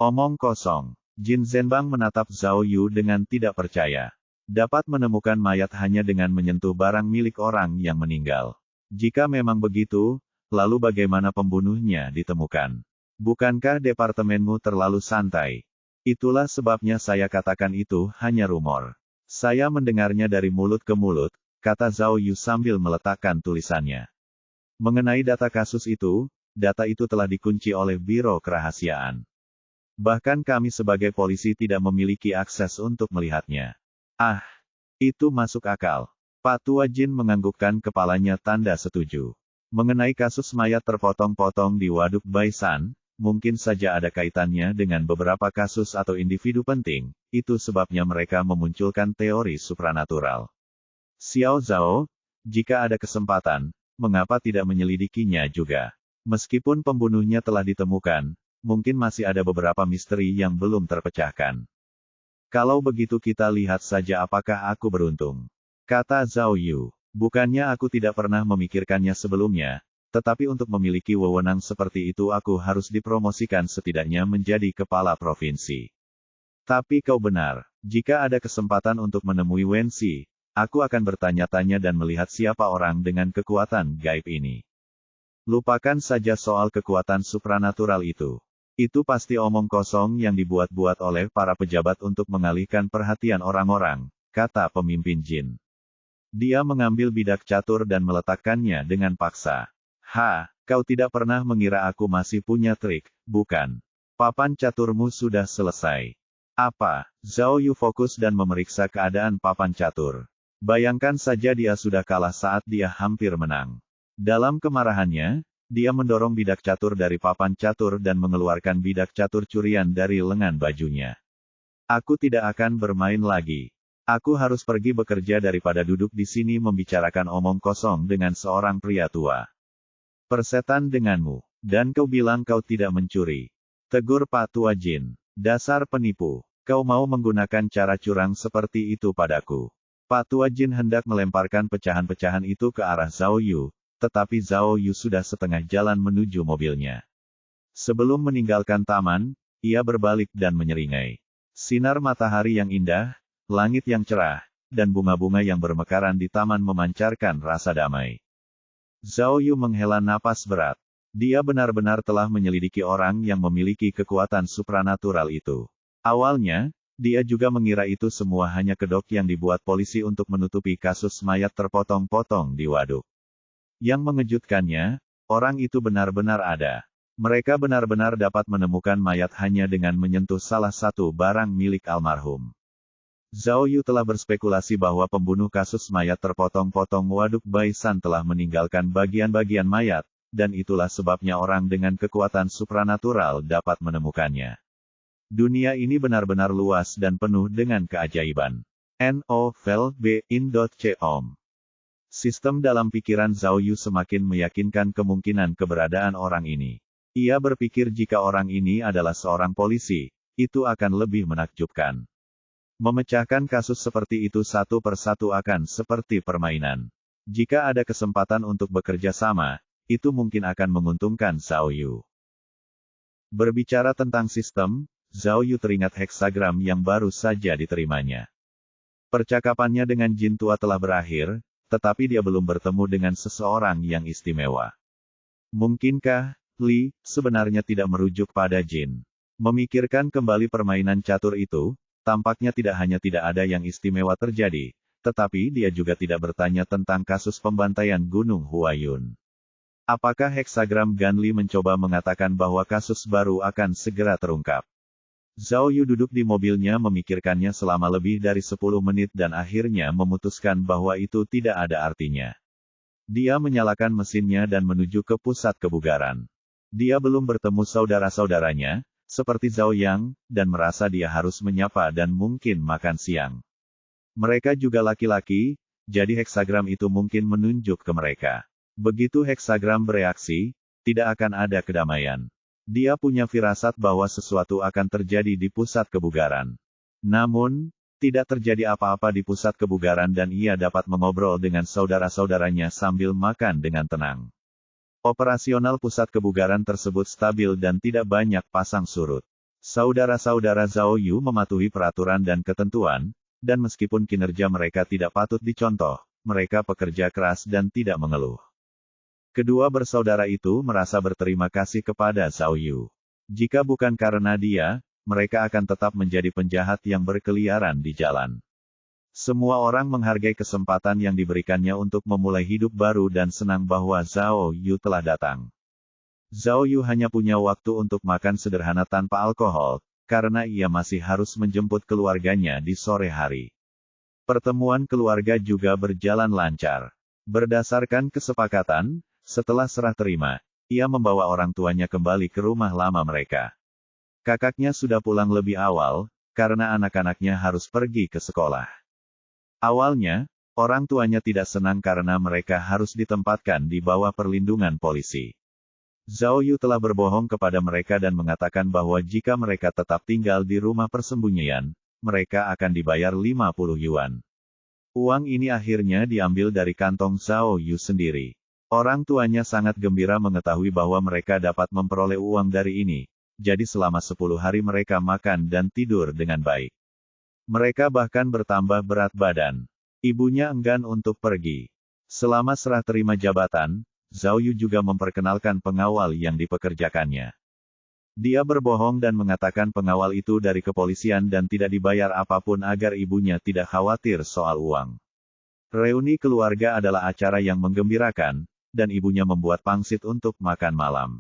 Omong kosong. Jin Zhenbang menatap Zhao Yu dengan tidak percaya. Dapat menemukan mayat hanya dengan menyentuh barang milik orang yang meninggal. Jika memang begitu, lalu bagaimana pembunuhnya ditemukan? Bukankah departemenmu terlalu santai? Itulah sebabnya saya katakan itu hanya rumor. Saya mendengarnya dari mulut ke mulut, kata Zhao Yu sambil meletakkan tulisannya. Mengenai data kasus itu, data itu telah dikunci oleh Biro Kerahasiaan. Bahkan kami sebagai polisi tidak memiliki akses untuk melihatnya. Ah, itu masuk akal. Pak Tua Jin menganggukkan kepalanya tanda setuju. Mengenai kasus mayat terpotong-potong di Waduk Baisan, mungkin saja ada kaitannya dengan beberapa kasus atau individu penting, itu sebabnya mereka memunculkan teori supranatural. Xiao Zhao, jika ada kesempatan, mengapa tidak menyelidikinya juga? Meskipun pembunuhnya telah ditemukan, mungkin masih ada beberapa misteri yang belum terpecahkan. Kalau begitu kita lihat saja apakah aku beruntung. Kata Zhao Yu. Bukannya aku tidak pernah memikirkannya sebelumnya, tetapi untuk memiliki wewenang seperti itu aku harus dipromosikan setidaknya menjadi kepala provinsi. Tapi kau benar, jika ada kesempatan untuk menemui Wenxi, aku akan bertanya-tanya dan melihat siapa orang dengan kekuatan gaib ini. Lupakan saja soal kekuatan supranatural itu. Itu pasti omong kosong yang dibuat-buat oleh para pejabat untuk mengalihkan perhatian orang-orang, kata pemimpin jin. Dia mengambil bidak catur dan meletakkannya dengan paksa. Kau tidak pernah mengira aku masih punya trik, bukan? Papan caturmu sudah selesai. Apa? Zhao Yu fokus dan memeriksa keadaan papan catur. Bayangkan saja dia sudah kalah saat dia hampir menang. Dalam kemarahannya, dia mendorong bidak catur dari papan catur dan mengeluarkan bidak catur curian dari lengan bajunya. Aku tidak akan bermain lagi. Aku harus pergi bekerja daripada duduk di sini membicarakan omong kosong dengan seorang pria tua. Persetan denganmu, dan kau bilang kau tidak mencuri. Tegur Pak Tua Jin. Dasar penipu, kau mau menggunakan cara curang seperti itu padaku. Pak Tua Jin hendak melemparkan pecahan-pecahan itu ke arah Zhao Yu, tetapi Zhao Yu sudah setengah jalan menuju mobilnya. Sebelum meninggalkan taman, ia berbalik dan menyeringai. Sinar matahari yang indah, langit yang cerah, dan bunga-bunga yang bermekaran di taman memancarkan rasa damai. Zhao Yu menghela napas berat. Dia benar-benar telah menyelidiki orang yang memiliki kekuatan supranatural itu. Awalnya, dia juga mengira itu semua hanya kedok yang dibuat polisi untuk menutupi kasus mayat terpotong-potong di waduk. Yang mengejutkannya, orang itu benar-benar ada. Mereka benar-benar dapat menemukan mayat hanya dengan menyentuh salah satu barang milik almarhum. Zhao Yu telah berspekulasi bahwa pembunuh kasus mayat terpotong-potong waduk Baisan telah meninggalkan bagian-bagian mayat, dan itulah sebabnya orang dengan kekuatan supranatural dapat menemukannya. Dunia ini benar-benar luas dan penuh dengan keajaiban. Novel.in.com. Sistem dalam pikiran Zhao Yu semakin meyakinkan kemungkinan keberadaan orang ini. Ia berpikir jika orang ini adalah seorang polisi, itu akan lebih menakjubkan. Memecahkan kasus seperti itu satu persatu akan seperti permainan. Jika ada kesempatan untuk bekerja sama, itu mungkin akan menguntungkan Zhao Yu. Berbicara tentang sistem, Zhao Yu teringat heksagram yang baru saja diterimanya. Percakapannya dengan jin tua telah berakhir, tetapi dia belum bertemu dengan seseorang yang istimewa. Mungkinkah Li sebenarnya tidak merujuk pada jin? Memikirkan kembali permainan catur itu, tampaknya tidak hanya tidak ada yang istimewa terjadi, tetapi dia juga tidak bertanya tentang kasus pembantaian Gunung Huayun. Apakah heksagram Ganli mencoba mengatakan bahwa kasus baru akan segera terungkap? Zhao Yu duduk di mobilnya memikirkannya selama lebih dari 10 menit dan akhirnya memutuskan bahwa itu tidak ada artinya. Dia menyalakan mesinnya dan menuju ke pusat kebugaran. Dia belum bertemu saudara-saudaranya, seperti Zhao Yang, dan merasa dia harus menyapa dan mungkin makan siang. Mereka juga laki-laki, jadi heksagram itu mungkin menunjuk ke mereka. Begitu heksagram bereaksi, tidak akan ada kedamaian. Dia punya firasat bahwa sesuatu akan terjadi di pusat kebugaran. Namun, tidak terjadi apa-apa di pusat kebugaran dan ia dapat mengobrol dengan saudara-saudaranya sambil makan dengan tenang. Operasional pusat kebugaran tersebut stabil dan tidak banyak pasang surut. Saudara-saudara Zhao Yu mematuhi peraturan dan ketentuan, dan meskipun kinerja mereka tidak patut dicontoh, mereka pekerja keras dan tidak mengeluh. Kedua bersaudara itu merasa berterima kasih kepada Zhao Yu. Jika bukan karena dia, mereka akan tetap menjadi penjahat yang berkeliaran di jalan. Semua orang menghargai kesempatan yang diberikannya untuk memulai hidup baru dan senang bahwa Zhao Yu telah datang. Zhao Yu hanya punya waktu untuk makan sederhana tanpa alkohol, karena ia masih harus menjemput keluarganya di sore hari. Pertemuan keluarga juga berjalan lancar. Berdasarkan kesepakatan, setelah serah terima, ia membawa orang tuanya kembali ke rumah lama mereka. Kakaknya sudah pulang lebih awal, karena anak-anaknya harus pergi ke sekolah. Awalnya, Orang tuanya tidak senang karena mereka harus ditempatkan di bawah perlindungan polisi. Zhao Yu telah berbohong kepada mereka dan mengatakan bahwa jika mereka tetap tinggal di rumah persembunyian, mereka akan dibayar 50 yuan. Uang ini akhirnya diambil dari kantong Zhao Yu sendiri. Orang tuanya sangat gembira mengetahui bahwa mereka dapat memperoleh uang dari ini, jadi selama 10 hari mereka makan dan tidur dengan baik. Mereka bahkan bertambah berat badan. Ibunya enggan untuk pergi. Selama serah terima jabatan, Zhao Yu juga memperkenalkan pengawal yang dipekerjakannya. Dia berbohong dan mengatakan pengawal itu dari kepolisian dan tidak dibayar apapun agar ibunya tidak khawatir soal uang. Reuni keluarga adalah acara yang menggembirakan, dan ibunya membuat pangsit untuk makan malam.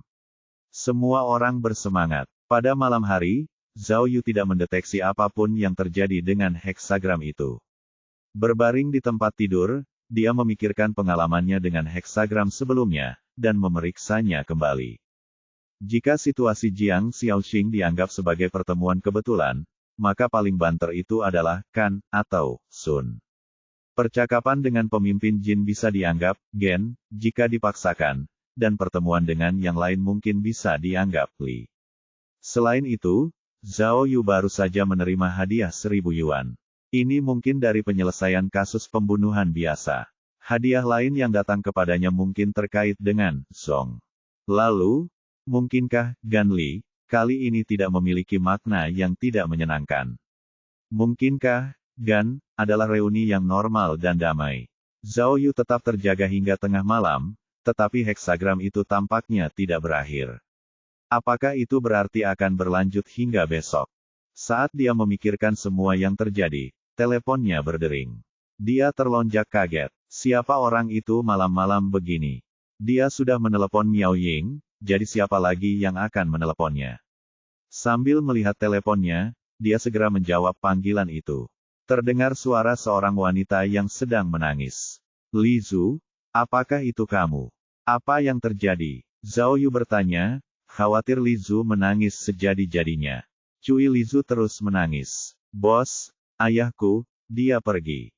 Semua orang bersemangat. Pada malam hari, Zhao Yu tidak mendeteksi apapun yang terjadi dengan heksagram itu. Berbaring di tempat tidur, dia memikirkan pengalamannya dengan heksagram sebelumnya, dan memeriksanya kembali. Jika situasi Jiang Xiaoxing dianggap sebagai pertemuan kebetulan, maka paling banter itu adalah Kan atau Sun. Percakapan dengan pemimpin Jin bisa dianggap Gen jika dipaksakan, dan pertemuan dengan yang lain mungkin bisa dianggap Li. Selain itu, Zhao Yu baru saja menerima hadiah 1000 yuan. Ini mungkin dari penyelesaian kasus pembunuhan biasa. Hadiah lain yang datang kepadanya mungkin terkait dengan Song. Lalu, mungkinkah Gan Li kali ini tidak memiliki makna yang tidak menyenangkan? Mungkinkah Gan adalah reuni yang normal dan damai? Zhao Yu tetap terjaga hingga tengah malam, tetapi heksagram itu tampaknya tidak berakhir. Apakah itu berarti akan berlanjut hingga besok? Saat dia memikirkan semua yang terjadi, teleponnya berdering. Dia terlonjak kaget. Siapa orang itu malam-malam begini? Dia sudah menelepon Miao Ying, jadi siapa lagi yang akan meneleponnya? Sambil melihat teleponnya, dia segera menjawab panggilan itu. Terdengar suara seorang wanita yang sedang menangis. Li Zhu, apakah itu kamu? Apa yang terjadi? Zhao Yu bertanya, khawatir Li Zhu menangis sejadi-jadinya. Cui Li Zhu terus menangis. Bos, ayahku, dia pergi.